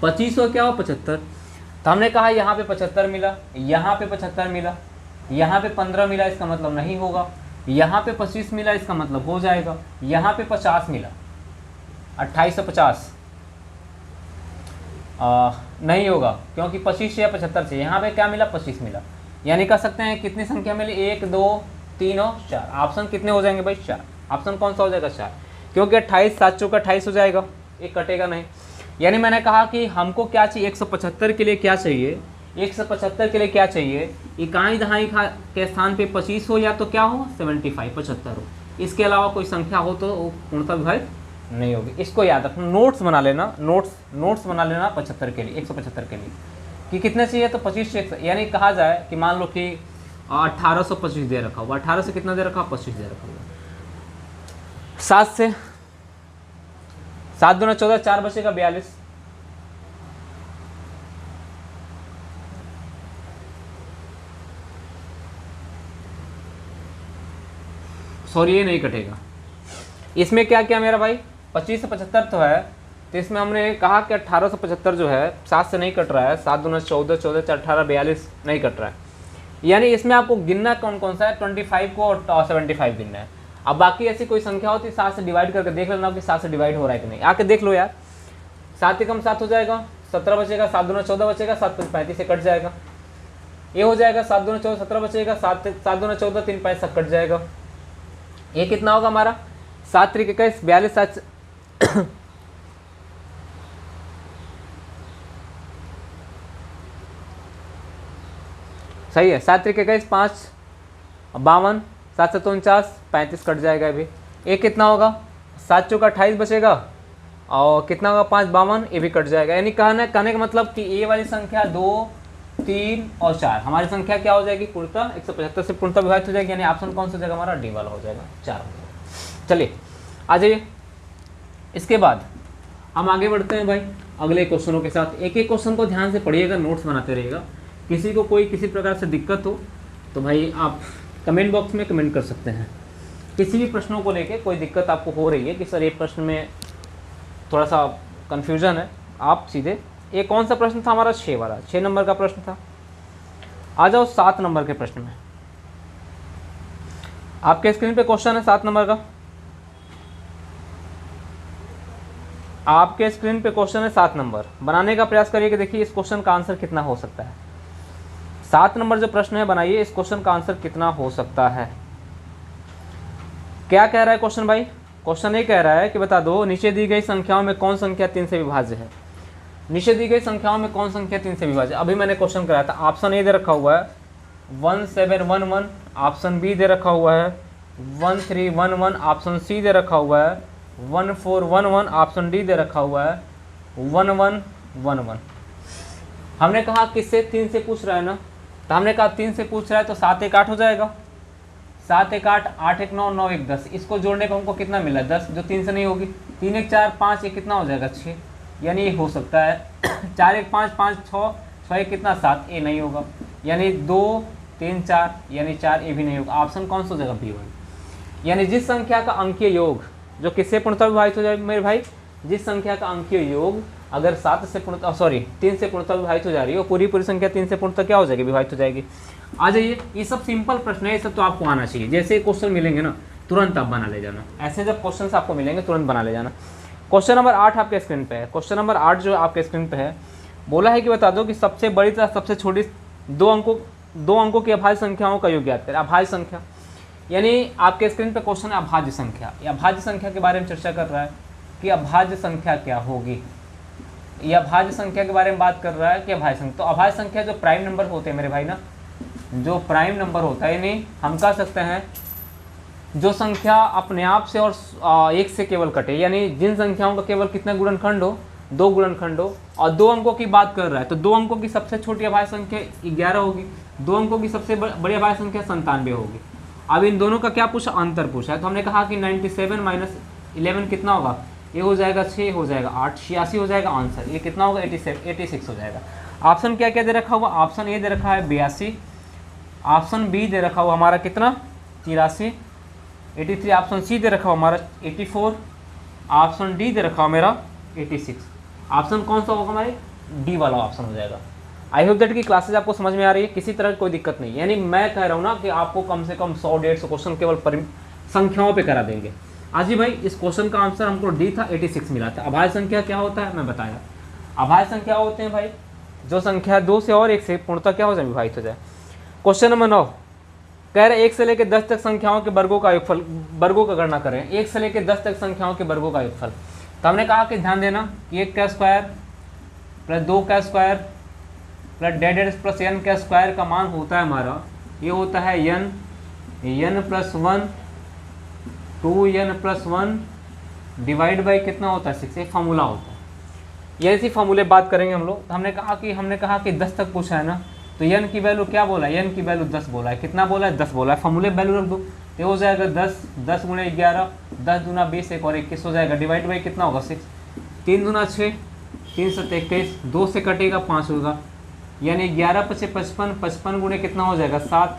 25 हो क्या हो 75। तो हमने कहा यहाँ पे 75 मिला, यहाँ पे 75 मिला, यहाँ पे 15 मिला, इसका मतलब नहीं होगा। यहाँ पे 25 मिला, इसका मतलब हो जाएगा। यहाँ पे 50 मिला, 2850 नहीं होगा, क्योंकि 25 या 75 से। यहाँ पे क्या मिला 25 मिला, यानी कह सकते हैं कितनी संख्या मिली 1 2 3 और 4। ऑप्शन कितने हो जाएंगे भाई 4। ऑप्शन कौन सा हो जाएगा 4, क्योंकि 28 7 चौका 28 हो जाएगा, एक कटेगा नहीं। यानी मैंने कहा कि हमको क्या चाहिए 175 के लिए क्या चाहिए, 175 के लिए क्या चाहिए, इकाई दहाई के स्थान पे 25 हो या तो क्या हो 75 हो, इसके अलावा कोई संख्या हो तो पूर्णता विभाजित नहीं होगी। इसको याद रखना, नोट्स बना लेना, नोट्स बना लेना 75 के लिए, 175 के लिए कि कितने चाहिए, तो 25 से, यानी कहा जाए कि मान लो कि 1825 दे रखा हुआ, 18 से कितना दे रखा 25 दे रखा हुआ, 7 से 7 दूना 14, 4 बचेगा 42, सॉरी ये नहीं कटेगा। इसमें क्या क्या मेरा भाई 25 से 75 तो है, तो इसमें हमने कहा कि 1875 जो है 7 से नहीं कट रहा है, 7 दूना 14, 14 4 18 42 नहीं कट रहा है। यानी इसमें आपको गिनना कौन कौन सा है, 25 को और 75 गिनना है। अब बाकी ऐसी कोई संख्या होती है 7 से डिवाइड करके देख लेना कि 7 से डिवाइड हो रहा है कि नहीं, आके देख लो यार। 7 से कम 7 हो जाएगा, 17 बचेगा, 7 दूना 14 बचेगा, 7 35 से कट जाएगा, ये हो जाएगा 7 दूना 14 17 बचेगा, 7 दूना 14 3 5 से कट जाएगा। ये कितना होगा हमारा 7 3 21 42 7 सही है, 7 3 21 5 52, 7 7 49 35 कट जाएगा अभी। ये कितना होगा 7 चौका 28 बचेगा, और कितना होगा 5 52, ये भी कट जाएगा। यानी कहने का मतलब कि ये वाली संख्या 2 3 और 4 हमारी संख्या क्या हो जाएगी पूर्णता 175 से पूर्णता विभाजित हो जाएगी। यानी ऑप्शन कौन सा हो जाएगा हमारा डी वाला हो जाएगा, 4 हो जाएगा। चलिए आ जाइए, इसके बाद हम आगे बढ़ते हैं भाई अगले क्वेश्चनों के साथ। एक एक क्वेश्चन को ध्यान से पढ़िएगा, नोट्स बनाते रहिएगा। किसी को कोई किसी प्रकार से दिक्कत हो तो भाई आप कमेंट बॉक्स में कमेंट कर सकते हैं। किसी भी प्रश्नों को लेके कोई दिक्कत आपको हो रही है कि सर ये प्रश्न में थोड़ा सा कन्फ्यूजन है, आप सीधे ये कौन सा प्रश्न था हमारा 6 वाला, 6 नंबर का प्रश्न था। आ जाओ 7 नंबर के प्रश्न में। आपके स्क्रीन पे क्वेश्चन है 7 नंबर का, आपके स्क्रीन पे क्वेश्चन है 7 नंबर। बनाने का प्रयास करिए कि देखिए इस क्वेश्चन का आंसर कितना हो सकता है। 7 नंबर जो प्रश्न है बनाइए, इस क्वेश्चन का आंसर कितना हो सकता है। क्या कह रहा है क्वेश्चन भाई, क्वेश्चन ये कह रहा है कि बता दो नीचे दी गई संख्याओं में कौन संख्या 3 से विभाज्य है। नीचे दी गई संख्याओं में कौन संख्या 3 से विभाज्य। अभी मैंने क्वेश्चन कराया था, ऑप्शन ए दे रखा हुआ है 1711, ऑप्शन बी दे रखा हुआ है 1311, ऑप्शन सी दे रखा हुआ है 1411, ऑप्शन डी दे रखा हुआ है 1111। हमने कहा किससे, 3 से पूछ रहा है ना, तो हमने कहा 3 से पूछ रहा है तो 7 1 8 हो जाएगा, 7 1 8, 8 1 9, 9 1 10, इसको जोड़ने पर हमको कितना मिला 10, जो 3 से नहीं होगी, 3 1 4 5, ये कितना हो जाएगा 6, यानी ये हो सकता है 4 1 5 5 6, 6 1 कितना 7, ये नहीं होगा, यानी 2 3 4, यानी 4, ये भी नहीं होगा। ऑप्शन कौन सा हो जाएगा, B1। यानी जिस संख्या का अंकीय योग जो किससे पूर्णतः विभाजित हो जाए मेरे भाई, जिस संख्या का अंकीय योग अगर 7 से पूर्णतः 3 से पूर्णतः विभाजित हो जा रही है, वो पूरी संख्या 3 से पूर्णतः क्या हो जाएगी, विभाजित हो जाएगी। आ जाइए, ये सब सिंपल प्रश्न है, ये सब तो आपको आना चाहिए। जैसे क्वेश्चन मिलेंगे ना तुरंत आप बना ले जाना, ऐसे जब क्वेश्चन आपको मिलेंगे तुरंत बना ले जाना। क्वेश्चन नंबर 8 आपके स्क्रीन पे है। क्वेश्चन नंबर 8 जो आपके स्क्रीन पे है, बोला है कि बता दो कि सबसे बड़ी तथा सबसे छोटी दो अंकों की अभाज्य संख्याओं का योग ज्ञात करें। अभाज्य संख्या यानी आपके स्क्रीन पे क्वेश्चन है अभाज्य संख्या। ये अभाज्य संख्या के बारे में चर्चा कर रहा है कि अभाज्य संख्या क्या होगी, ये अभाज्य संख्या के बारे में बात कर रहा है कि अभाज्य संख्या। तो अभाज्य संख्या जो प्राइम नंबर होते हैं मेरे भाई ना, जो प्राइम नंबर होता है, यानी हम कह सकते हैं जो संख्या अपने आप से और एक से केवल कटे, यानी जिन संख्याओं का केवल कितना गुणनखंड हो, 2 गुणनखंड हो, और 2 अंकों की बात कर रहा है, तो 2 अंकों की सबसे छोटी अभाज्य संख्या 11 होगी, 2 अंकों की सबसे बड़ी अभाज्य संख्या 97 होगी। अब इन दोनों का क्या पूछा, अंतर पूछा है, तो हमने कहा कि 97 माइनस 11 कितना होगा, ये हो जाएगा 6, हो जाएगा 8, 86 हो जाएगा आंसर। ये कितना होगा, 86 हो जाएगा। ऑप्शन क्या क्या दे रखा हुआ, ऑप्शन ए दे रखा है 82, ऑप्शन बी दे रखा हुआ हमारा कितना 83, 83, ऑप्शन सी दे रखा हुआ हमारा 84, ऑप्शन डी दे रखा हुआ मेरा 86। ऑप्शन कौन सा होगा, हमारे डी वाला ऑप्शन हो जाएगा। आई होप दैट की क्लासेज आपको समझ में आ रही है, किसी तरह की कोई दिक्कत नहीं। यानी मैं कह रहा हूँ ना कि आपको कम से कम 100-150 क्वेश्चन केवल संख्याओं पे करा देंगे। आज जी भाई इस क्वेश्चन का आंसर हमको डी था, 86 मिला था। अभाज्य संख्या क्या होता है मैं बताया, अभाज्य संख्या होते हैं भाई जो संख्या 2 से और 1 से पूर्णतः क्या हो जाए, विभाजित हो जाए। क्वेश्चन नंबर 9 कह रहे 1 से लेकर 10 तक संख्याओं के वर्गों का योगफल, वर्गों का गणना करें। 1 से लेकर 10 तक संख्याओं के वर्गों का योगफल। तो हमने कहा कि ध्यान देना कि 1 का स्क्वायर प्लस 2 का स्क्वायर प्लस डेड प्लस एन का स्क्वायर का मान होता है हमारा, ये होता है n plus 1, 2n plus 1 divide by कितना होता है 6। एक फार्मूला होता है, ये ऐसी फार्मूले बात करेंगे हम लोग। तो हमने कहा कि 10 तक पूछा है ना, तो n की वैल्यू क्या बोला है, n की वैल्यू 10 बोला है, कितना बोला है 10 बोला है। फार्मूले वैल्यू रख दो, ये हो जाएगा 10 गुणे 11, 10 दूना 20, 1 और 21 हो जाएगा, डिवाइड बाई कितना होगा 6, 3 दूना 6, 3 7 21, 2 से कटेगा 5 होगा, यानी 11 पचे 55, 55 गुणे कितना हो जाएगा 7,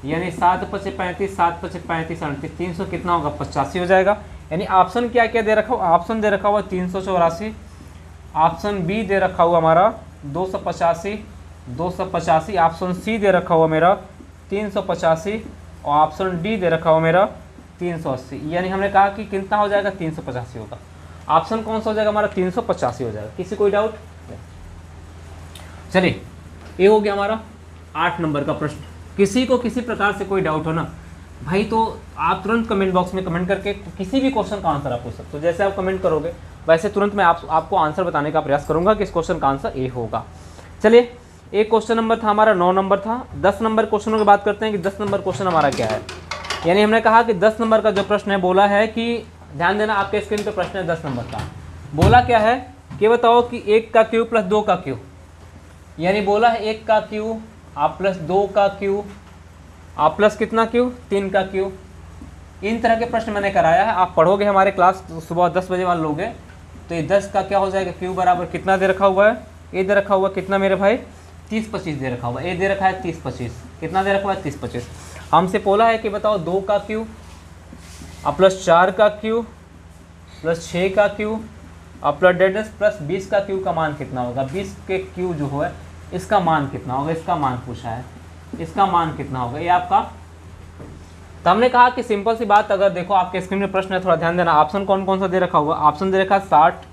यानी 7 पचे 35, 7 पचे 35 38, 300 कितना होगा 85 हो जाएगा। यानी ऑप्शन क्या क्या दे रखा हुआ, ऑप्शन दे रखा हुआ 384, ऑप्शन बी दे रखा हुआ हमारा 285, ऑप्शन सी दे रखा हुआ मेरा 385 और ऑप्शन डी दे रखा हुआ मेरा 380। यानी हमने कहा कि कितना हो जाएगा 385 होगा। ऑप्शन कौन सा हो जाएगा हमारा 385 हो जाएगा। किसी कोई डाउट? चलिए ये हो गया हमारा 8 नंबर का प्रश्न। किसी को किसी प्रकार से कोई डाउट हो ना भाई, तो आप तुरंत कमेंट बॉक्स में कमेंट करके किसी भी क्वेश्चन का आंसर आप पूछ सकते हो। जैसे आप कमेंट करोगे वैसे तुरंत मैं आपको आंसर बताने का प्रयास करूंगा कि इस क्वेश्चन का आंसर ए होगा। चलिए एक क्वेश्चन नंबर था हमारा 9 नंबर था। 10 नंबर क्वेश्चनों की बात करते हैं कि 10 नंबर क्वेश्चन हमारा क्या है। यानी हमने कहा कि 10 नंबर का जो प्रश्न है बोला है कि ध्यान देना, आपके स्क्रीन पे प्रश्न है 10 नंबर का। बोला क्या है कि बताओ कि 1 का क्यूब प्लस 2 का क्यूब, यानी बोला है 1 का क्यूब आप प्लस 2 का क्यूब आप प्लस कितना क्यूब 3 का क्यूब। इन तरह के प्रश्न मैंने कराया है, आप पढ़ोगे हमारे क्लास सुबह 10 बजे वाले लोग हैं। तो ये 10 का क्या हो जाएगा क्यूब बराबर कितना दे रखा हुआ है, ये दे रखा हुआ कितना मेरे भाई 30-25 दे रखा हुआ है, ये दे रखा है 30-25, कितना दे रखा हुआ है 30-25। हमसे बोला है कि बताओ 2 का क्यूब अब प्लस 4 का क्यूब प्लस 6 का क्यूब अब प्लस डेडस प्लस 20 का क्यूब का मान कितना होगा। 20 के क्यूब जो है इसका मान कितना होगा, इसका मान पूछा है, इसका मान कितना होगा ये आपका। तो हमने कहा कि सिंपल सी बात, अगर देखो आपके स्क्रीन में प्रश्न है थोड़ा ध्यान देना। ऑप्शन कौन कौन सा दे रखा हुआ, ऑप्शन दे रखा है 60।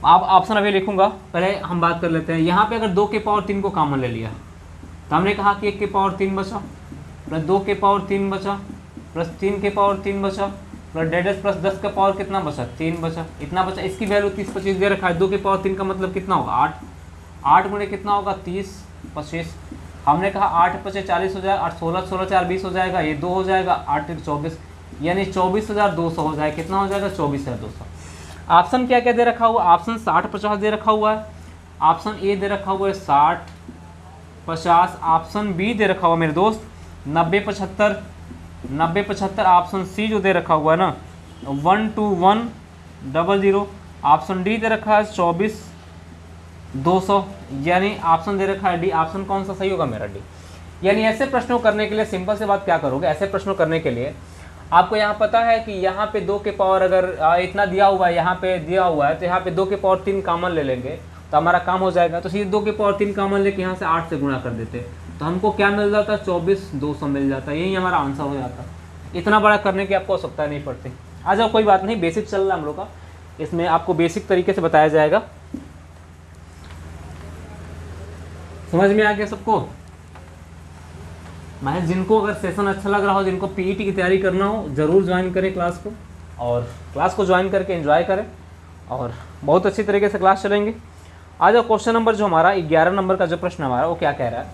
आप ऑप्शन अभी लिखूंगा, पहले हम बात कर लेते हैं। यहाँ पे अगर 2 के पावर 3 को कॉमन ले लिया तो हमने कहा कि 1 के पावर 3 बचा प्लस 2 के पावर 3 बचा प्लस 3 के पावर 3 बचा प्लस डेडस प्लस 10 का पावर कितना बचा 3 बचा, इतना बचा। इसकी वैल्यू 30-25 दे रखा है। 2 के पावर 3 का मतलब कितना होगा 8, 8 गुणे कितना होगा 30-25। हमने कहा 8 × 5 = 40 हो जाएगा, 8 16 16 4 20 हो जाएगा, ये 2 हो जाएगा, 8 × 24 यानी 24,200 हो जाएगा। कितना हो जाएगा? 24,200। ऑप्शन क्या क्या दे रखा हुआ? ऑप्शन 60-50 दे रखा हुआ है। ऑप्शन ए दे रखा हुआ है 60-50। ऑप्शन बी दे रखा हुआ मेरे दोस्त 90-75। 90-75। ऑप्शन सी जो दे रखा हुआ है ना 12100। ऑप्शन डी दे रखा है 24,200। यानी ऑप्शन दे रखा है डी। ऑप्शन कौन सा सही होगा? मेरा डी। यानी ऐसे प्रश्नों करने के लिए सिंपल से बात क्या करोगे, ऐसे प्रश्नों करने के लिए आपको यहाँ पता है कि यहाँ पे 2 के पावर अगर इतना दिया हुआ है, यहाँ पे दिया हुआ है, तो यहाँ पे 2 के पावर 3 कॉमन ले लेंगे तो हमारा काम हो जाएगा। तो सीधे 2 के पावर 3 कॉमन लेके यहाँ से 8 से गुणा कर देते तो हमको क्या मिल जाता? 24,200 मिल जाता। यही हमारा आंसर हो जाता। इतना बड़ा करने की आपको आवश्यकता नहीं पड़ती। आ जाओ, कोई बात नहीं, बेसिक चल रहा है हम लोग का, इसमें आपको बेसिक तरीके से बताया जाएगा। समझ में आ गया सबको? मैं जिनको अगर सेशन अच्छा लग रहा हो, जिनको पीईटी की तैयारी करना हो, ज़रूर ज्वाइन करें क्लास को, और क्लास को ज्वाइन करके एंजॉय करें और बहुत अच्छी तरीके से क्लास चलेंगे। आ जाओ, क्वेश्चन नंबर जो हमारा 11 नंबर का जो प्रश्न हमारा वो क्या कह रहा है?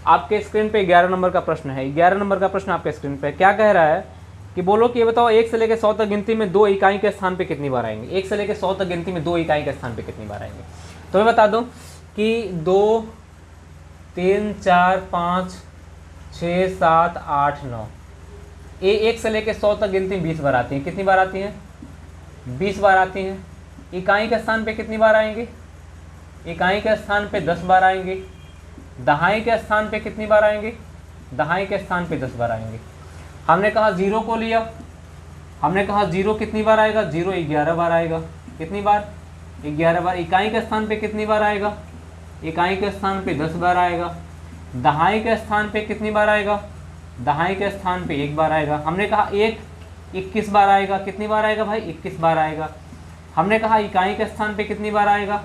आपके स्क्रीन पे 11 नंबर का प्रश्न है। 11 नंबर का प्रश्न आपके स्क्रीन पे क्या कह रहा है कि बोलो कि ये बताओ 1 से लेकर 100 तक गिनती में 2 इकाई के स्थान पे कितनी बार आएंगे? 1 से लेकर 100 तक गिनती में 2 इकाई के स्थान पे कितनी बार आएंगे? तो मैं बता दूं कि 2, 3, 4, 5, 6, 7, 8, 9। ये 1 से लेकर 100 तक गिनती 20 बार आती है। कितनी बार आती हैं? 20 बार आती हैं। इकाई के स्थान पे कितनी बार आएंगे? इकाई के स्थान पे 10 बार आएंगे। दहाई के स्थान पे कितनी बार आएंगे? दहाई के स्थान पे 10 बार आएंगे। हमने कहा 0 को लिया, हमने कहा 0 कितनी बार आएगा? 0 11 बार आएगा। कितनी बार? 11 बार। इकाई के स्थान पे कितनी बार आएगा? इकाई के स्थान पे 10 बार आएगा। दहाई के स्थान पे कितनी बार आएगा? दहाई के स्थान पे 1 बार आएगा। हमने कहा 1 21 बार आएगा। कितनी बार आएगा भाई? 21 बार आएगा। हमने कहा इकाई के स्थान पे कितनी बार आएगा?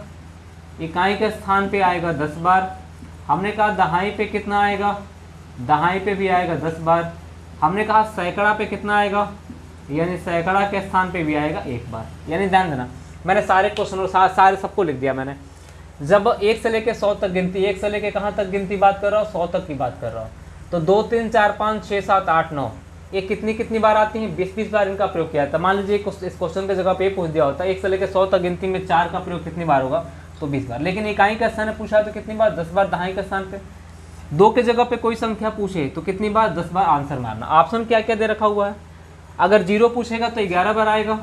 इकाई के स्थान पे आएगा 10 बार। हमने कहा दहाई पे कितना आएगा? दहाई पे भी आएगा 10 बार। हमने कहा सैकड़ा पे कितना आएगा? यानी सैकड़ा के स्थान पे भी आएगा 1 बार। यानी ध्यान देना, मैंने सारे क्वेश्चन सारे सबको लिख दिया मैंने। जब 1 से लेकर 100 तक गिनती, 1 से लेकर कहाँ तक गिनती बात कर रहा हूँ? 100 तक की बात कर रहा हूँ। तो 2, 3, 4, 5, 6, 7, 8, 9 ये कितनी बार आती हैं? 20-20 बार इनका प्रयोग किया था। मान लीजिए इस क्वेश्चन की जगह पे ये पूछ दिया होता है 1 से लेकर 100 तक गिनती में 4 का प्रयोग कितनी बार होगा? तो 20 बार। लेकिन इकाई का स्थान पूछा तो कितनी बार? 10 बार। दहाई के स्थान पे 2 के जगह पे कोई संख्या पूछे तो कितनी बार? 10 बार आंसर मारना। ऑप्शन क्या क्या दे रखा हुआ है? अगर 0 पूछेगा तो 11 बार आएगा,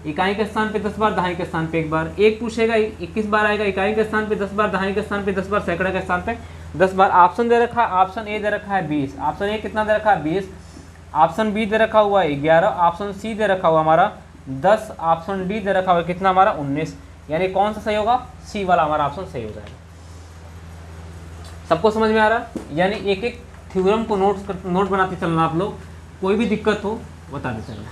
इकाई के स्थान पे 10 बार, दहाई के स्थान पे 1 बार। 1 पूछेगा 21 बार आएगा, इकाई के स्थान पे 10 बार, दहाई के स्थान पे 10 बार, सैकड़ा के स्थान पे 10 बार। ऑप्शन दे रखा है, ऑप्शन ए दे रखा है 20। ऑप्शन ए कितना दे रखा है? 20। ऑप्शन बी दे रखा हुआ है 11। ऑप्शन सी दे रखा हुआ हमारा 10। ऑप्शन डी दे रखा हुआ कितना हमारा? 19। यानी कौन सा सही होगा? सी वाला हमारा ऑप्शन सही हो जाएगा। सबको समझ में आ रहा है? यानी एक एक थ्योरम को नोट बनाते चलना आप लोग, कोई भी दिक्कत हो बता दे चलना।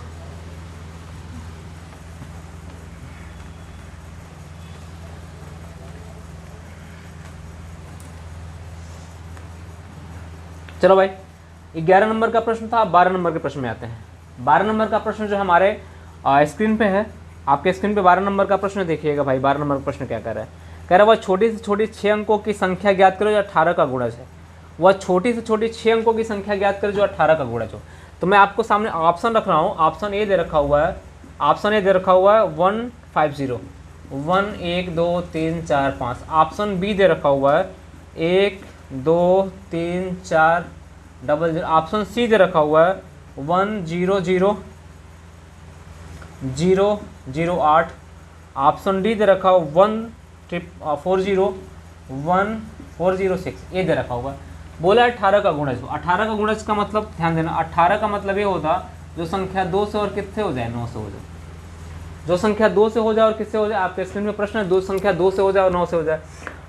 चलो भाई, 11 नंबर का प्रश्न था। 12 नंबर के प्रश्न में आते हैं। 12 नंबर का प्रश्न जो हमारे स्क्रीन पे है, आपके स्क्रीन पे 12 नंबर का प्रश्न देखिएगा भाई। 12 नंबर का प्रश्न क्या कर रहा है? कह रहा है वह छोटी से छोटी 6 अंकों की संख्या ज्ञात करो जो 18 का गुणज है। वह छोटी से छोटी 6 अंकों की संख्या ज्ञात करो जो 18 का गुणज हो। तो मैं आपको सामने ऑप्शन रख रहा हूँ। ऑप्शन ए दे रखा हुआ है, ऑप्शन ए दे रखा हुआ है 150, 1 1 2 3 4 5। ऑप्शन बी दे रखा हुआ है 1 2 3 4 00। ऑप्शन सी दे रखा हुआ है 1 0 0 0 0 8। ऑप्शन डी दे रखा हुआ 1 40 1 406। ये दे रखा हुआ। बोला 18 का गुणज हो। 18 का गुणज का मतलब ध्यान देना, 18 का मतलब ये होता जो संख्या 2 से और किससे हो जाए? 9 से हो जाए। जो संख्या 2 से हो जाए और किससे हो जाए? आपके स्क्रीन में प्रश्न है, दो संख्या 2 से हो जाए और 9 से हो जाए।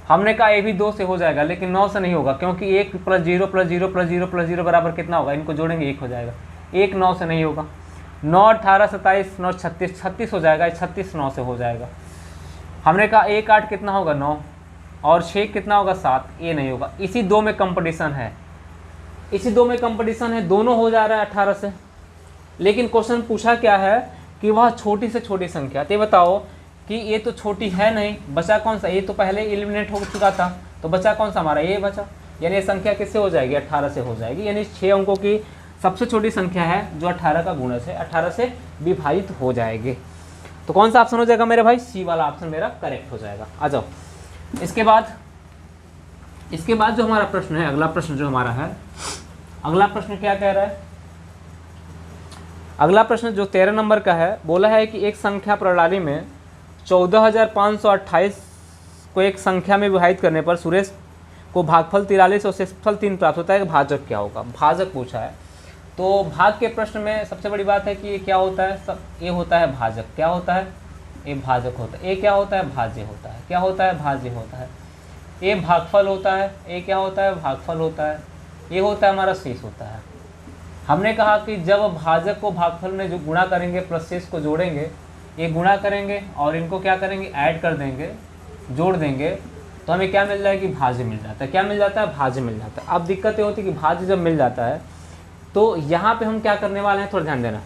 हमने कहा ये भी 2 से हो जाएगा लेकिन 9 से नहीं होगा, क्योंकि 1 + 0 + 0 + 0 + 0 बराबर कितना होगा? इनको जोड़ेंगे 1 हो जाएगा। 1 9 से नहीं होगा। 9 18 27 9 36 36 हो जाएगा। 36 9 से हो जाएगा। हमने कहा 1 8 कितना होगा? 9 और 6 कितना होगा? 7। ये नहीं होगा। इसी 2 में कंपटीशन है, इसी 2 में कंपटीशन है, दोनों हो जा रहा है 18 से। लेकिन क्वेश्चन पूछा क्या है कि वह छोटी से छोटी संख्या। तो बताओ कि ये तो छोटी है नहीं, बचा कौन सा? ये तो पहले एलिमिनेट हो चुका था, तो बचा कौन सा हमारा? ये बचा। यानी ये संख्या किससे हो जाएगी? 18 से हो जाएगी। यानी 6 अंकों की सबसे छोटी संख्या है जो 18 का गुणज है, 18 से विभाजित हो जाएगी। तो कौन सा ऑप्शन हो जाएगा मेरे भाई? सी वाला ऑप्शन मेरा करेक्ट हो जाएगा। आ जाओ, इसके बाद जो हमारा प्रश्न है, अगला प्रश्न जो हमारा है, अगला प्रश्न क्या कह रहा है? अगला प्रश्न जो 13 नंबर का है, बोला है कि एक संख्या प्रणाली में 14,528 को एक संख्या में विभाजित करने पर सुरेश को भागफल 43 और शेषफल 3 प्राप्त होता है। भाजक क्या होगा? भाजक पूछा है। तो भाग के प्रश्न में सबसे बड़ी बात है कि ये क्या होता है? ये होता है भाजक। क्या होता है? ये भाजक होता है। ये क्या होता है? भाज्य होता है। क्या होता है? भाज्य होता है। ये भागफल होता है। ये क्या होता है? भागफल होता है। ये होता है हमारा शेष होता है। हमने कहा कि जब भाजक को भागफल में जो गुणा करेंगे प्लस शेष को जोड़ेंगे, ये गुणा करेंगे और इनको क्या करेंगे? ऐड कर देंगे, जोड़ देंगे, तो हमें क्या मिल जाएगी? भाज्य मिल जाता है। क्या मिल जाता है? भाज्य मिल जाता है। अब दिक्कत ये होती है कि भाज्य जब मिल जाता है तो यहाँ पे हम क्या करने वाले हैं, थोड़ा ध्यान देना।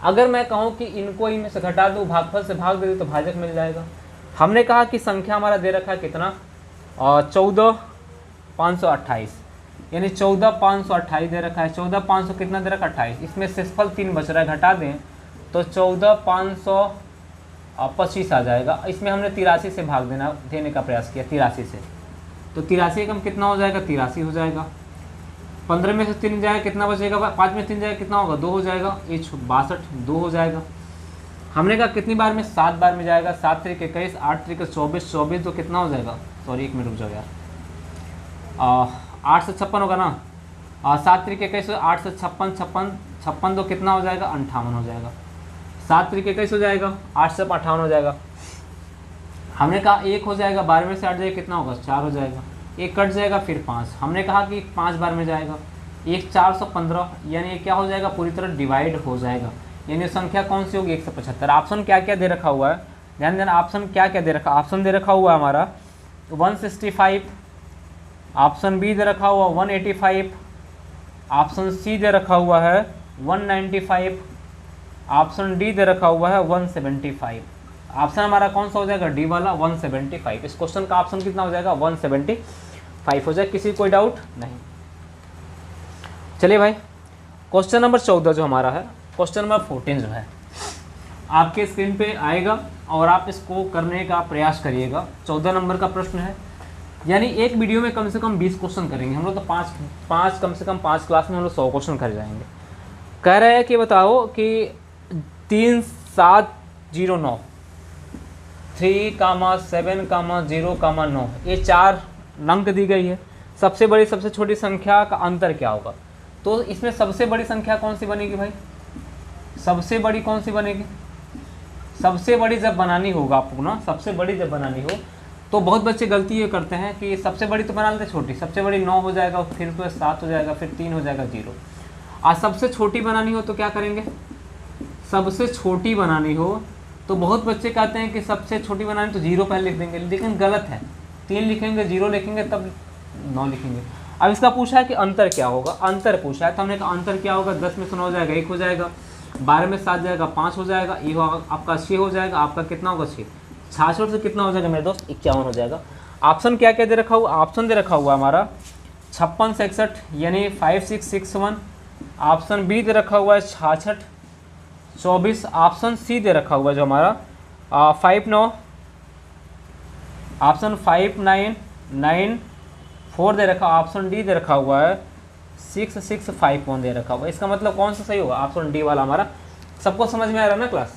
अगर मैं कहूँ कि इनको इनमें से घटा दूँ, भागफल से भाग दे दूँ, तो भाजक मिल जाएगा। हमने कहा कि संख्या हमारा दे रखा है कितना? 14,528, यानी 14,528 दे रखा है। 14,500 कितना दे रखा है? 28। इसमें शेषफल 3 बच रहा है, घटा दें तो 14,525 आ जाएगा। इसमें हमने 83 से भाग देने का प्रयास किया, 83 से, तो 83 कम कितना हो जाएगा? 83 हो जाएगा। 15 में से 3 जाएगा, कितना बचेगा? 5 में 3 जाएगा, कितना होगा? 2 हो जाएगा। ये 62, 2 हो जाएगा। हमने कहा कितनी बार में? 7 बार में जाएगा। 7 त्रिक 21, 8 त्रिक 24, 24 तो कितना हो जाएगा? सॉरी 1 मिनट रुक जाओ यार, 8 से 56 होगा ना। 7 त्रिक 21, 8 से 56, 56 तो कितना हो जाएगा? 58 हो जाएगा। 7 त्रिक 21 हो जाएगा, 8 से 58 हो जाएगा। हमने कहा 1 हो जाएगा, 12 में से 8 जाएगा, कितना होगा? 4 हो जाएगा। 1 कट जाएगा, फिर 5। हमने कहा कि 5 बार में जाएगा। 1 415, यानी ये क्या हो जाएगा? पूरी तरह डिवाइड हो जाएगा। यानी संख्या कौन सी होगी? 175। ऑप्शन क्या क्या दे रखा हुआ है? ध्यान देना, ऑप्शन क्या क्या दे रखा? ऑप्शन दे रखा हुआ है हमारा 165, ऑप्शन बी दे रखा हुआ 185, ऑप्शन सी दे रखा हुआ है 195, ऑप्शन डी दे रखा हुआ है 175। ऑप्शन हमारा कौन सा हो जाएगा? डी वाला 175। इस क्वेश्चन का ऑप्शन कितना हो जाएगा? 175 हो जाएगा। किसी कोई डाउट नहीं? चलिए भाई, क्वेश्चन नंबर 14 जो हमारा है, क्वेश्चन नंबर 14 जो है आपके स्क्रीन पे आएगा और आप इसको करने का प्रयास करिएगा। 14 नंबर का प्रश्न है, यानी एक वीडियो में कम से कम 20 क्वेश्चन करेंगे हम लोग। तो पाँच कम से कम 5 क्लास में हम लोग 100 क्वेश्चन कर जाएंगे। कह रहे हैं कि बताओ कि 3709 3,7,0,9 ये 4 अंक दी गई है। सबसे बड़ी सबसे छोटी संख्या का अंतर क्या होगा? तो इसमें सबसे बड़ी संख्या कौन सी बनेगी भाई? सबसे बड़ी कौन सी बनेगी? सबसे बड़ी जब बनानी होगा आपको ना, सबसे बड़ी जब बनानी हो तो बहुत बच्चे गलती ये करते हैं कि सबसे बड़ी तो बना लेते छोटी। सबसे बड़ी 9 हो जाएगा, फिर तो 7 हो जाएगा, फिर 3 हो जाएगा 0। आज सबसे छोटी बनानी हो तो क्या करेंगे? सबसे छोटी बनानी हो तो बहुत बच्चे कहते हैं कि सबसे छोटी बनानी तो 0 पहले लिख देंगे, लेकिन गलत है। 3 लिखेंगे, 0 लिखेंगे, तब 9 लिखेंगे। अब इसका पूछा है कि अंतर क्या होगा? अंतर पूछा है तो हमने कहा अंतर क्या होगा? 10 में से 9 हो जाएगा, 1 हो जाएगा। 12 में 7 जाएगा, 5 हो जाएगा। ये आपका 6 हो जाएगा। आपका कितना होगा? 6। 66 से कितना हो जाएगा मेरे दोस्त? 51 हो जाएगा। ऑप्शन क्या क्या दे रखा हुआ? ऑप्शन दे रखा हुआ हमारा 56 66, यानी 5661। ऑप्शन बी दे रखा हुआ है 66 24। ऑप्शन सी दे रखा हुआ है जो हमारा 59। ऑप्शन 5994 दे रखा। ऑप्शन डी दे रखा हुआ है 6651 दे रखा हुआ है। इसका मतलब कौन सा सही होगा? ऑप्शन डी वाला हमारा। सबको समझ में आ रहा है ना क्लास?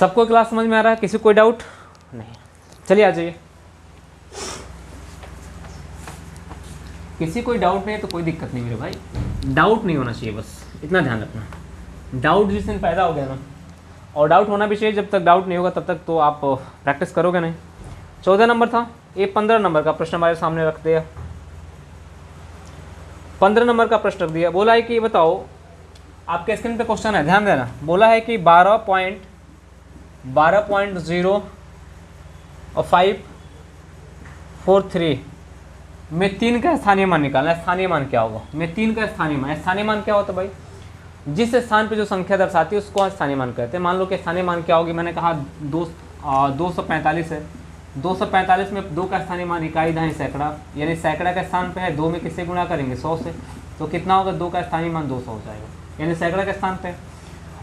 सबको क्लास समझ में आ रहा है? किसी कोई डाउट नहीं? चलिए आ जाइए। किसी कोई डाउट नहीं है तो कोई दिक्कत नहीं मेरे भाई, डाउट नहीं होना चाहिए, बस इतना ध्यान रखना। डाउट जिस दिन पैदा हो गया ना, और डाउट होना भी चाहिए, जब तक डाउट नहीं होगा तब तक तो आप प्रैक्टिस करोगे नहीं। 14 नंबर था, ये 15 नंबर का प्रश्न हमारे सामने रख दिया। 15 नंबर का प्रश्न रख दिया। बोला है कि बताओ, आपके स्क्रीन पे क्वेश्चन है, ध्यान देना। बोला है कि 12.0 और 543 में 3 का स्थानीय मान निकालना है। स्थानीय मान क्या होगा? में 3 का स्थानीय मान क्या होता है भाई? जिस स्थान पे जो संख्या दर्शाती है उसको स्थानीय मान कहते हैं। मान लो कि स्थानीय मान क्या होगी? मैंने कहा 245 है, 245 में 2 का स्थानीय मान इकाई दहाई सैकड़ा, यानी सैकड़ा के स्थान पे है, 2 में किससे गुणा करेंगे 100 से, तो कितना होगा 2 का स्थानीय मान 200 हो जाएगा, यानी सैकड़ा के स्थान पे।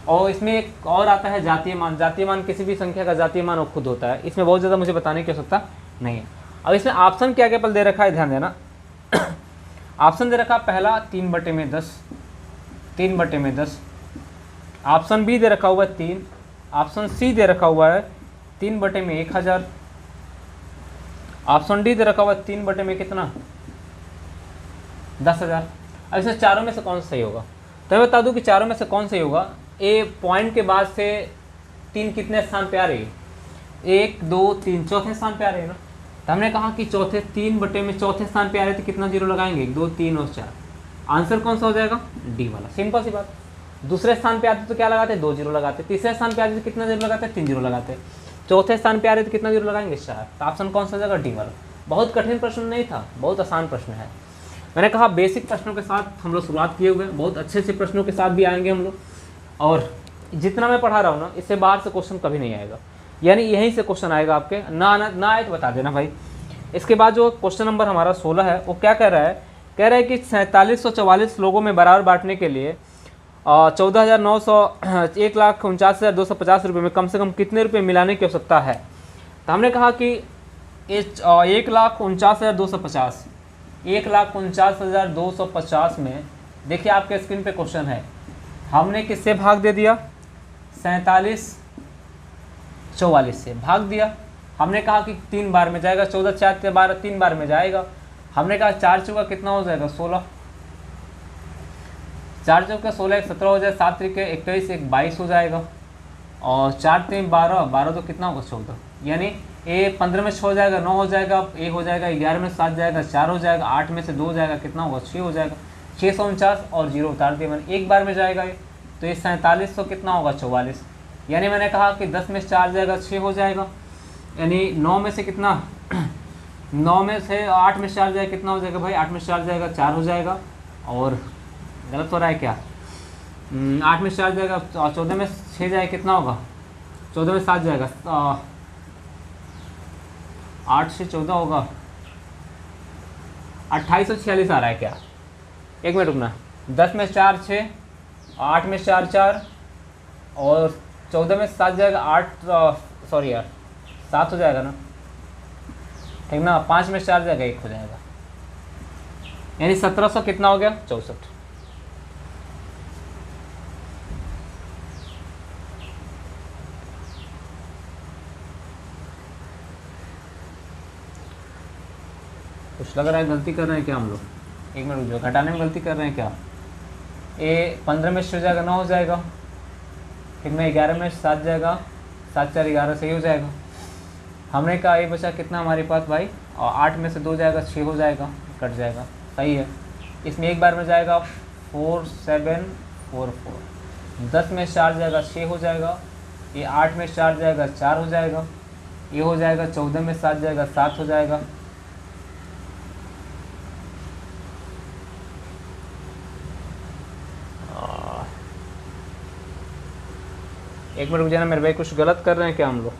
और इसमें एक और आता है जातीय मान। जातीय मान किसी भी संख्या का जातीय मान वो खुद होता है, इसमें बहुत ज़्यादा मुझे बताने की आवश्यकता नहीं है। अब इसमें ऑप्शन क्या क्या पल दे रखा है, ध्यान देना। ऑप्शन दे रखा पहला 3/10, 3/10। ऑप्शन बी दे रखा हुआ है 3। ऑप्शन सी दे रखा हुआ है 3/1000। ऑप्शन डी दे रखा हुआ है 3 कितना 10,000। अब इसमें चारों में से कौन सा सही होगा, तो मैं बता दूं कि चारों में से कौन सही होगा। ए पॉइंट के बाद से 3 कितने स्थान पे आ रही है, 1 2 3 चौथे स्थान पे आ रही है ना। तो हमने कहा कि चौथे 3 में चौथे स्थान पे आ रहे थे, कितना जीरो लगाएंगे 1 2 3 और 4। आंसर कौन सा हो जाएगा, डी वाला, सिंपल सी बात। दूसरे स्थान पे आते तो क्या लगाते 2 जीरो लगाते, तीसरे स्थान पे आते तो कितना जीरो लगाते 3 जीरो लगाते, चौथे स्थान पे आ रहे तो कितना जीरो लगाएंगे 4। तो ऑप्शन कौन सा हो जाएगा, डी वाला। बहुत कठिन प्रश्न नहीं था, बहुत आसान प्रश्न है। मैंने कहा बेसिक प्रश्नों के साथ हम लोग शुरुआत किए हुए हैं, बहुत अच्छे से प्रश्नों के साथ भी आएंगे हम लोग। और जितना मैं पढ़ा रहा हूँ ना, इससे बाहर से क्वेश्चन कभी नहीं आएगा, यानी यहीं से क्वेश्चन आएगा आपके। ना आए तो बता देना भाई। इसके बाद जो क्वेश्चन नंबर हमारा 16 है वो क्या कह रहा है, कह रहा है कि 4744 लोगों में बराबर बांटने के लिए 1,49,250 रुपये में कम से कम कितने रुपये मिलाने की आवश्यकता है। तो हमने कहा कि 1,49,250, 1,49,250 में देखिए आपके स्क्रीन पे क्वेश्चन है, हमने किससे भाग दे दिया 4744 से भाग दिया। हमने कहा कि 3 बार में जाएगा, 14 4 12 3 बार में जाएगा। हमने कहा 4 चौका कितना हो जाएगा 16, 4 चौका 16 1 17 हो जाएगा, 7 त्रिके 21 1 22 हो जाएगा, और 4 3 12 12 तो कितना होगा 14, यानी ए 15 में 6 हो जाएगा 9 हो जाएगा, ए हो जाएगा 11 में 7 जाएगा 4 हो जाएगा, 8 में से 2 हो जाएगा कितना होगा 6 हो जाएगा, 649 और 0 उतार दिया मैंने, एक बार में जाएगा ये, तो ये 4700 कितना होगा 44, यानी मैंने कहा कि 10 में से 4 जाएगा 6 हो जाएगा, यानी 9 में से कितना 9 में से 8 में से 4 जाएगा कितना हो जाएगा भाई, 8 में से 4 जाएगा 4 हो जाएगा, और गलत हो रहा है क्या 8 में से 4 जाएगा, 14 में 6 जाएगा कितना होगा, 14 में 7 जाएगा 8 से 14 होगा 2846 आ रहा है क्या, एक मिनट रुकना, 10 में 4 6, 8 में 4 4 और 14 में 7 जाएगा 8 सॉरी यार 7 हो जाएगा ना, ठीक ना, 5 में 4 जाएगा 1 हो जाएगा, यानी 1700 कितना हो गया 64। कुछ लग रहा है गलती कर रहे हैं क्या हम लोग, एक मिनट रुक जाओ, घटाने में गलती कर रहे हैं क्या, ए 15 में से हो जाएगा 9 हो जाएगा, फिर में 11 में 7 जाएगा 7 4 11 सही हो जाएगा। हमने कहा ये बचा कितना हमारे पास भाई, और 8 में से 2 जाएगा 6 हो जाएगा, कट जाएगा, सही है। इसमें एक बार में जाएगा 4 7 4 4, 10 में 4 जाएगा 6 हो जाएगा, ये 8 में 4 जाएगा 4 हो जाएगा, ये हो जाएगा 14 में 7 जाएगा 7 हो जाएगा, एक मिनट रुक जाना मेरे भाई, कुछ गलत कर रहे हैं क्या हम लोग।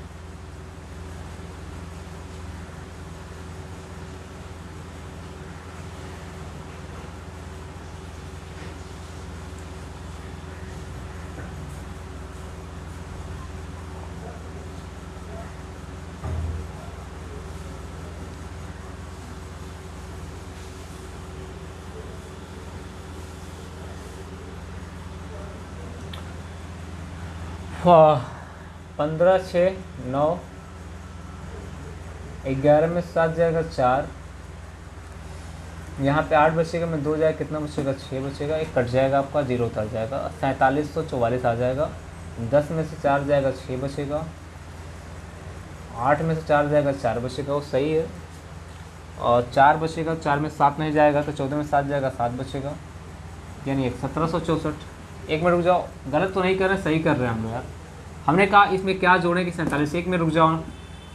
हाँ 15 6 9, 11 में 7 जाएगा 4, यहाँ पे 8 बचेगा में 2 जाएगा कितना बचेगा 6 बचेगा, एक कट जाएगा आपका 0 उतर जाएगा, 4744 आ जाएगा, 10 में से 4 जाएगा 6 बचेगा, 8 में से 4 जाएगा 4 बचेगा, वो सही है, और 4 बचेगा, 4 में 7 नहीं जाएगा तो 14 में 7 जाएगा 7 बचेगा, यानी 1764। एक मिनट रुक जाओ, गलत तो नहीं कर रहे, सही कर रहे हैं हम लोग यार। हमने कहा इसमें क्या जोड़ें कि 47, एक मिनट रुक जाओ,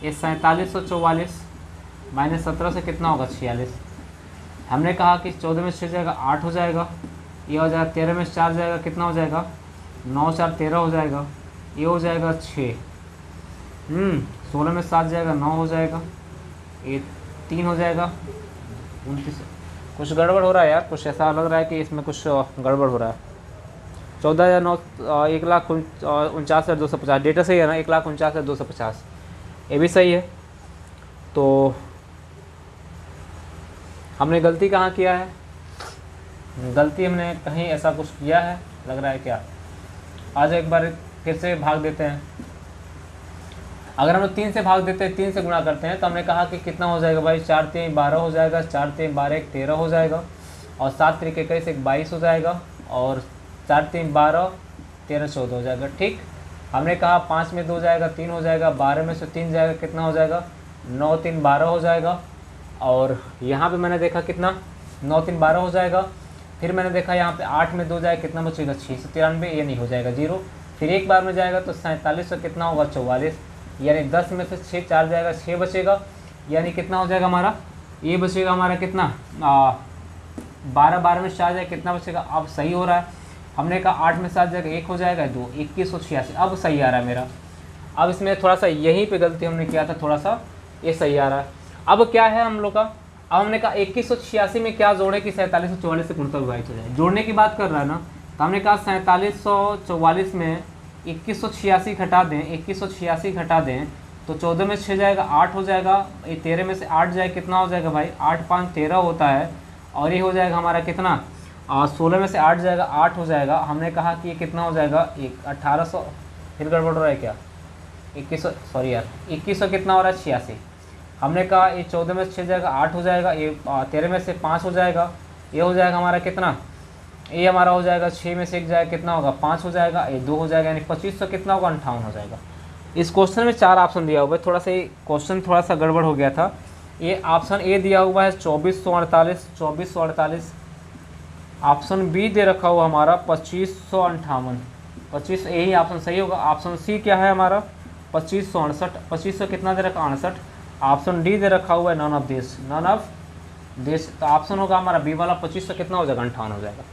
ये 4744 माइनस 17 से कितना होगा 46। हमने कहा कि 14 में 6 जाएगा 8 हो जाएगा, ये हो जाएगा 13 में 4 जाएगा कितना हो जाएगा 9 4 13 हो जाएगा, ये हो जाएगा 6, 16 में 7 जाएगा 9 हो जाएगा, ये 3 हो जाएगा 29। कुछ गड़बड़ हो रहा है यार, कुछ ऐसा लग रहा है कि इसमें कुछ गड़बड़ हो रहा है। 14,900 1,49,250 डेटा सही है ना, 1,49,250 ये भी सही है। तो हमने गलती कहाँ किया है, गलती हमने कहीं ऐसा कुछ किया है लग रहा है क्या। आज एक बार फिर से भाग देते हैं। अगर हम लोग 3 से भाग देते हैं, 3 से गुणा करते हैं, तो हमने कहा कि कितना हो जाएगा भाई, 4 3 12 हो जाएगा, 4 3 12 13 हो जाएगा, और 7 3 21 22 हो जाएगा, और 4 3 12 13 14 हो जाएगा। ठीक, हमने कहा 5 में 2 जाएगा 3 हो जाएगा, 12 में से 3 जाएगा कितना हो जाएगा 9 3 12 हो जाएगा, और यहाँ पे मैंने देखा कितना 9 3 12 हो जाएगा। फिर मैंने देखा यहाँ पे 8 में 2 जाएगा कितना बचेगा 693, ये नहीं हो जाएगा 0। फिर एक बार में जाएगा तो 47 से कितना होगा 44, यानी 10 में से 6 4 जाएगा 6 बचेगा, यानी कितना हो जाएगा हमारा, ये बचेगा हमारा कितना 12 12 में 4 जाएगा कितना बचेगा। अब सही हो रहा है। हमने कहा 8 में 7 जाएगा 1 हो जाएगा 2 2186, अब सही आ रहा है मेरा। अब इसमें थोड़ा सा यहीं पे गलती हमने किया था, थोड़ा सा ये सही आ रहा है। अब क्या है हम लोग का, अब हमने कहा 2186 में क्या जोड़े कि 4744 से गुणनफल विभाजित हो जाए, जोड़ने की बात कर रहा है ना। तो हमने कहा 4744 में 2186 घटा दें, 2186 घटा दें तो 14 में 6 जाएगा 8 हो जाएगा, ये 13 में से 8 जाए कितना हो जाएगा भाई 8 5 13 होता है, और ये हो जाएगा हमारा कितना 16 में से 8 जाएगा 8 हो जाएगा। हमने कहा कि ये कितना हो जाएगा 1800, फिर गड़बड़ हो रहा है क्या 2100, सॉरी यार 2100 कितना हो रहा है 86। हमने कहा ये 14 में से 6 जाएगा 8 हो जाएगा, ये 13 में से 5 हो जाएगा, ये हो जाएगा हमारा कितना, ये हमारा हो जाएगा 6 में से 1 जाएगा कितना होगा 5 हो जाएगा, ये 2 हो जाएगा, यानी 2500 कितना होगा 58 हो जाएगा। इस क्वेश्चन में 4 ऑप्शन दिया हुआ है, थोड़ा सा ये क्वेश्चन थोड़ा सा गड़बड़ हो गया था। ये ऑप्शन ए दिया हुआ है 2448, ऑप्शन बी दे रखा हुआ हमारा 2558, 25 यही ऑप्शन सही होगा। ऑप्शन सी क्या है हमारा 2568, 2500 कितना दे रखा 68। ऑप्शन डी दे रखा हुआ है none of this, none of this, तो ऑप्शन होगा हमारा बी वाला 2500 कितना हो जाएगा 58 हो जाएगा।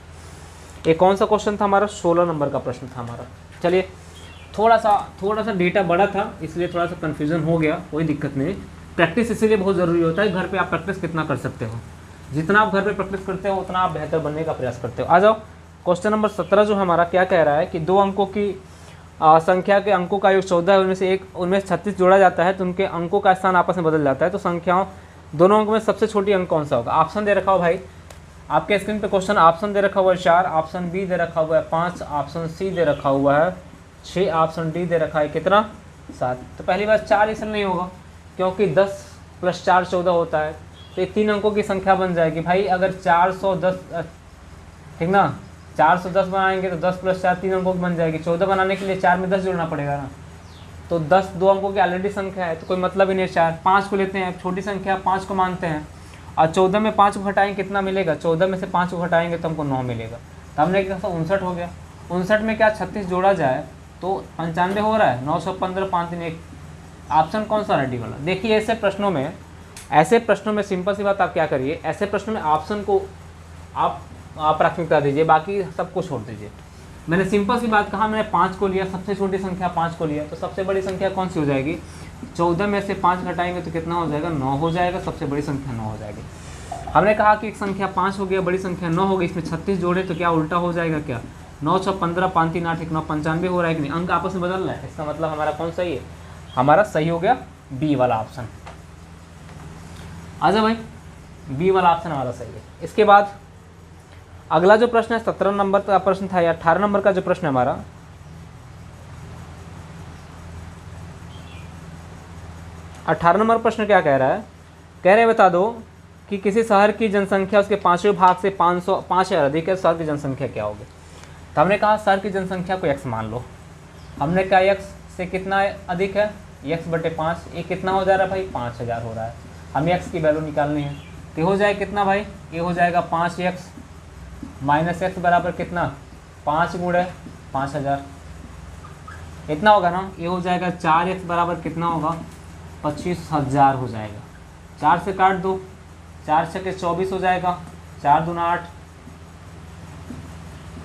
ये कौन सा क्वेश्चन था हमारा 16 नंबर का प्रश्न था हमारा। चलिए थोड़ा सा डेटा बड़ा था इसलिए थोड़ा सा कन्फ्यूज़न हो गया, कोई दिक्कत नहीं। प्रैक्टिस इसीलिए बहुत ज़रूरी होता है, घर पे आप प्रैक्टिस कितना कर सकते हो, जितना आप घर पे प्रैक्टिस करते हो उतना आप बेहतर बनने का प्रयास करते हो। आ जाओ क्वेश्चन नंबर 17 जो हमारा क्या कह रहा है कि 2 अंकों की संख्या के अंकों का योग 14 है, उनमें से 36 जोड़ा जाता है तो उनके अंकों का स्थान आपस में बदल जाता है, तो संख्याओं दोनों अंकों में सबसे छोटी अंक कौन सा होगा। ऑप्शन दे रखा हो भाई आपके स्क्रीन पे क्वेश्चन, ऑप्शन दे रखा हुआ है 4, ऑप्शन बी दे रखा हुआ है 5, ऑप्शन सी दे रखा हुआ है 6, ऑप्शन डी दे रखा है कितना 7। तो पहली बात 4 इसलिए नहीं होगा क्योंकि 10 + 4 14 होता है, तो ये 3 अंकों की संख्या बन जाएगी भाई। अगर 410 ठीक ना 410 बनाएंगे तो 10 + 4 3 अंकों की बन जाएगी, 14 बनाने के लिए 4 में 10 जोड़ना पड़ेगा ना, तो 10 2 अंकों की ऑलरेडी संख्या है तो कोई मतलब ही नहीं। 4 5 को लेते हैं, छोटी संख्या 5 को मानते हैं, और 14 में 5 को घटाएंगे कितना मिलेगा, 14 में से 5 को घटाएंगे तो हमको 9 मिलेगा, तो हमने क्या 59 हो गया। 59 में क्या 36 जोड़ा जाए तो 95 हो रहा है, 915 5 3 1, ऑप्शन कौन सा रेडी वाला। देखिए ऐसे प्रश्नों में सिंपल सी बात आप क्या करिए, ऐसे प्रश्नों में ऑप्शन को आप प्राथमिकता दीजिए, बाकी सबको छोड़ दीजिए। मैंने सिंपल सी बात कहा, मैंने 5 को लिया, सबसे छोटी संख्या 5 को लिया, तो सबसे बड़ी संख्या कौन सी हो जाएगी 14 में से 5 घटाएंगे तो कितना हो जाएगा 9 हो जाएगा, सबसे बड़ी संख्या 9 हो जाएगी। हमने कहा कि एक संख्या 5 हो गया, बड़ी संख्या 9 हो गई, इसमें 36 जोड़े तो क्या उल्टा हो जाएगा क्या 9 6 15 5 3 8 1 9 95 हो रहा है कि नहीं, अंक आपस में बदल रहा है, इसका मतलब हमारा कौन सही है, हमारा सही हो गया बी वाला ऑप्शन। आजा भाई बी वाला ऑप्शन हमारा सही है। इसके बाद अगला जो प्रश्न है 17 नंबर का प्रश्न था या 18 नंबर का जो प्रश्न है हमारा, अठारह नंबर प्रश्न क्या कह रहा है, कह रहे बता दो कि किसी शहर की जनसंख्या उसके 5वें भाग से 5 या अधिक है, शहर की जनसंख्या क्या होगी। तो हमने कहा शहर की जनसंख्या को x मान लो, हमने कहा x से कितना अधिक है x/5, ये कितना हो जा रहा है भाई 5000 हो रहा है, हमें x की वैल्यू निकालनी है, तो हो जाए कितना भाई, ये हो जाएगा 5x - x बराबर कितना 5 × 5000, इतना होगा ना, ये हो जाएगा 4x बराबर कितना होगा 25,000 हो जाएगा, 4 से काट दो, 4 छके 24 हो जाएगा, 4 दूना 8,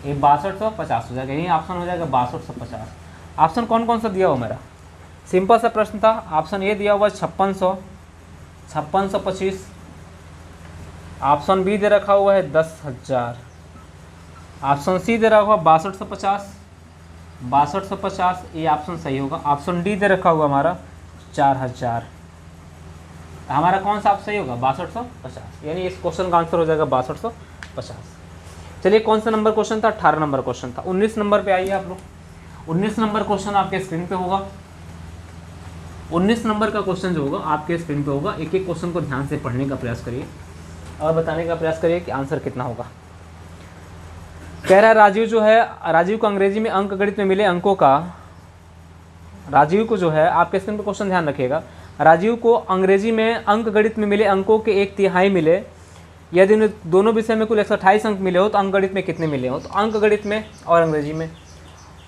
ये 6250 हो जाएगा, यही ऑप्शन हो जाएगा 6250। ऑप्शन कौन कौन सा दिया हो मेरा, सिंपल सा प्रश्न था। ऑप्शन ए दिया हुआ 5600, 5625। ऑप्शन बी दे रखा हुआ है 10,000। ऑप्शन सी दे रखा हुआ 6250, 6250, ये ऑप्शन सही होगा। ऑप्शन डी दे रखा हुआ हमारा 4000। हमारा कौन सा ऑप्शन सही होगा? 6250, यानी इस क्वेश्चन का आंसर हो जाएगा 6250। चलिए कौन सा नंबर क्वेश्चन था? 18 नंबर क्वेश्चन था। 19 नंबर पे आइए आप लोग। 19 नंबर क्वेश्चन आपके स्क्रीन पे होगा। 19 नंबर का क्वेश्चन जो होगा आपके स्क्रीन पे होगा। एक एक क्वेश्चन को ध्यान से पढ़ने का प्रयास करिए और बताने का प्रयास करिए कि आंसर कितना होगा। कह रहा है राजीव जो है, राजीव को अंग्रेजी में अंक गणित में मिले अंकों का, राजीव को जो है आपके स्क्रीन पर क्वेश्चन ध्यान रखिएगा, राजीव को अंग्रेजी में अंक गणित में मिले अंकों के 1/3 मिले। यदि उन्हें दोनों विषय में कुल 128 अंक मिले हो तो अंक गणित में कितने मिले हो? तो अंक गणित में और अंग्रेजी में,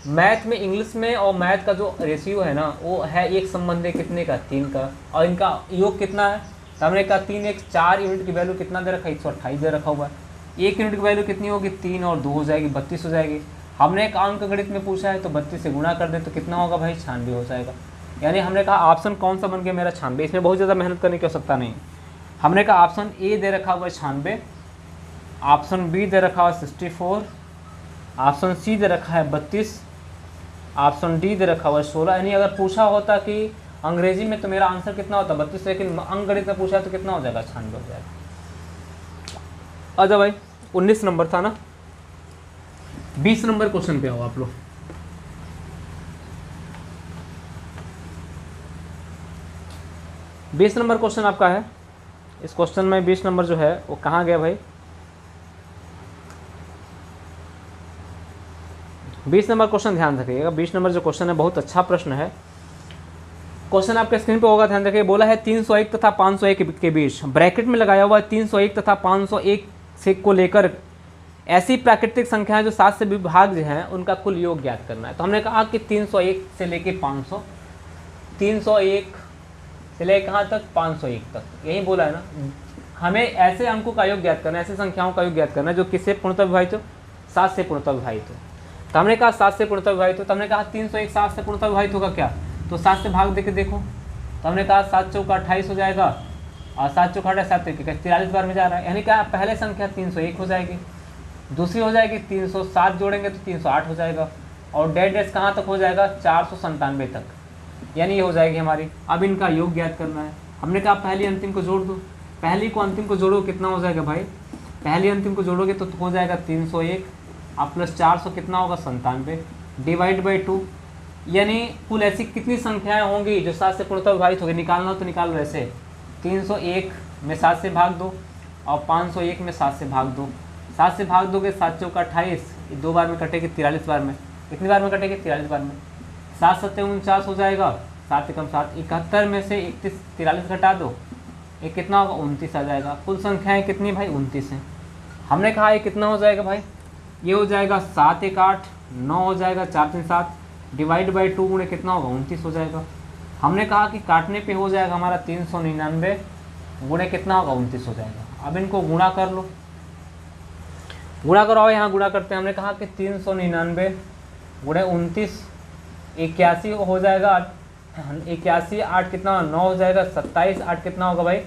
मैथ में, इंग्लिश में और मैथ का जो रेशियो है ना वो है 1 संबंध कितने का? 3 का। और इनका योग कितना है? तो हमने कहा 3 1 4 यूनिट की वैल्यू कितना दे रखा है? 128 दे रखा हुआ है। 1 यूनिट की वैल्यू कितनी होगी? 3 और 2 हो जाएगी, 32 हो जाएगी। हमने एक अंक गणित में पूछा है तो 32 से गुणा कर दें तो कितना होगा भाई? 96 हो जाएगा। यानी हमने कहा ऑप्शन कौन सा बन गया मेरा? 96। इसमें बहुत ज़्यादा मेहनत करने की आवश्यकता नहीं। हमने कहा ऑप्शन ए दे रखा हुआ है 96, ऑप्शन बी दे रखा हुआ है 64, ऑप्शन सी दे रखा है 32, ऑप्शन डी दे रखा हुआ है 16। यानी अगर पूछा होता कि अंग्रेजी में तो मेरा आंसर कितना होता? 32, लेकिन अंक गणित में पूछा तो कितना हो जाएगा? 96 हो जाएगा। अच्छा भाई 19 नंबर था ना। 20 नंबर क्वेश्चन पे आओ आप लोग। 20 नंबर क्वेश्चन आपका है। इस क्वेश्चन में 20 नंबर जो है वो कहाँ गया भाई? 20 नंबर क्वेश्चन ध्यान रखिएगा। 20 नंबर जो क्वेश्चन है बहुत अच्छा प्रश्न है। क्वेश्चन आपके स्क्रीन पे होगा, ध्यान रखिए। बोला है 301 तथा 501 के बीच, ब्रैकेट में लगाया हुआ है 301 तथा 501 से को लेकर ऐसी प्राकृतिक संख्याएं जो 7 से विभाज्य हैं उनका कुल योग ज्ञात करना है। तो हमने कहा कि 301 से लेके 500, 301 से लेकर कहाँ तक? 501 तक, यही बोला है ना। हमें ऐसे अंकों का योग ज्ञात करना है, ऐसे संख्याओं का योग ज्ञात करना है जो किससे पूर्णतः विभाजित हो? 7 से पूर्णतः विभाजित हो। तो हमने कहा 7 से पूर्णतः विभाजित हो। तो हमने कहा 301 7 से पूर्णतः विभाजित होगा क्या? तो 7 से भाग देके देखो। तो हमने कहा 7 चौका 28 हो जाएगा और 7 चौका 7 43 बार में जा रहा है। यानी क्या? पहले संख्या 301 हो जाएगी, दूसरी हो जाएगी 307, जोड़ेंगे तो 308 हो जाएगा और डेड डेस कहाँ तक हो जाएगा? 497 तक, यानी ये हो जाएगी हमारी। अब इनका योग ज्ञात करना है। हमने कहा पहली अंतिम को जोड़ दो, पहली को अंतिम को जोड़ो, कितना हो जाएगा भाई? पहली अंतिम को जोड़ोगे तो हो जाएगा 301 अब प्लस 400 कितना होगा? 97 डिवाइड बाई 2। यानी कुल ऐसी कितनी संख्याएं होंगी जो 7 से पूर्णतः विभाजित होगी? निकालना हो तो निकालो ऐसे, 301 में 7 से भाग दो और 501 में 7 से भाग दो। 7 से भाग दोगे 7 चौका 28, 2 बार में कटेगी 43 बार में। कितनी बार में कटेगी? 43 बार में। 7 7 49 हो जाएगा, 7 एकम 7, 71 में से 31 43 घटा दो, ये कितना होगा? 29 आ जाएगा। कुल संख्याएं कितनी भाई? 29 हैं। हमने कहा ये कितना हो जाएगा भाई? ये हो जाएगा 7 1 8, 9 हो जाएगा, 4 3 7 डिवाइड बाई 2 गुणे कितना होगा? 29 हो जाएगा। हमने कहा कि काटने पे हो जाएगा हमारा 399 गुणे कितना होगा? 29 हो जाएगा। अब इनको गुणा कर लो, गुणा करो, यहाँ गुणा करते हैं। हमने कहा कि 399 गुणे 29 81 हो जाएगा, 81 8 कितना? 9 हो जाएगा, 27 8 कितना होगा भाई?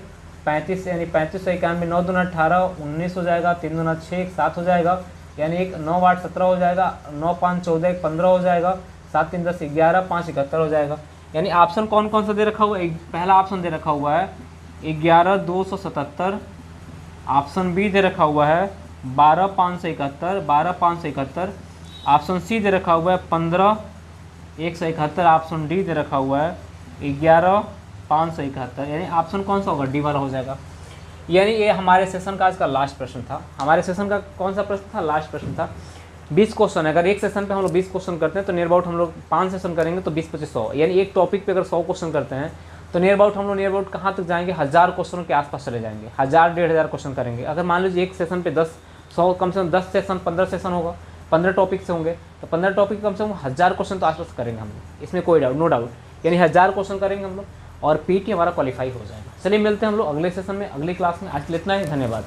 35, यानी 3591, 9 दूना 18 19 हो जाएगा, 3 दूना 6 7 हो जाएगा, यानी 1 9 8 17 हो जाएगा, 9 5 14 15 हो जाएगा, 7 3 10 11 5 71 हो जाएगा। यानी ऑप्शन कौन कौन सा दे रखा हुआ है? पहला ऑप्शन दे रखा हुआ है 11 277, ऑप्शन बी दे रखा हुआ है 12 571, 12 571, ऑप्शन सी दे रखा हुआ है 15 171, ऑप्शन डी दे रखा हुआ है 11 571। यानी ऑप्शन कौन सा होगा? डी वाला हो जाएगा। यानी ये हमारे सेशन का आज का लास्ट प्रश्न था। हमारे सेशन का कौन सा प्रश्न था? लास्ट प्रश्न था। 20 क्वेश्चन है। अगर एक सेशन पे हम लोग 20 क्वेश्चन करते हैं तो नियर अबाउट हम लोग 5 सेशन करेंगे तो 20 25 100, यानी एक टॉपिक पे अगर 100 क्वेश्चन करते हैं तो नियर अबाउट हम लोग नियर अबाउट कहाँ तक जाएंगे? 1000 क्वेश्चनों के आसपास चले जाएंगे। 1000 1500 क्वेश्चन करेंगे। अगर मान लीजिए एक सेशन पे 100 कम से कम 10 सेशन 15 सेशन होगा, 15 टॉपिक से होंगे तो 15 टॉपिक कम से कम 1000 क्वेश्चन तो आसपास करेंगे हम लोग, इसमें कोई डाउट नो डाउट। यानी 1000 क्वेश्चन करेंगे हम लोग और पीटी हमारा क्वालिफाई हो जाएगा। चलिए मिलते हैं हम लोग अगले सेशन में, अगली क्लास में। आज के लिए इतना ही, धन्यवाद।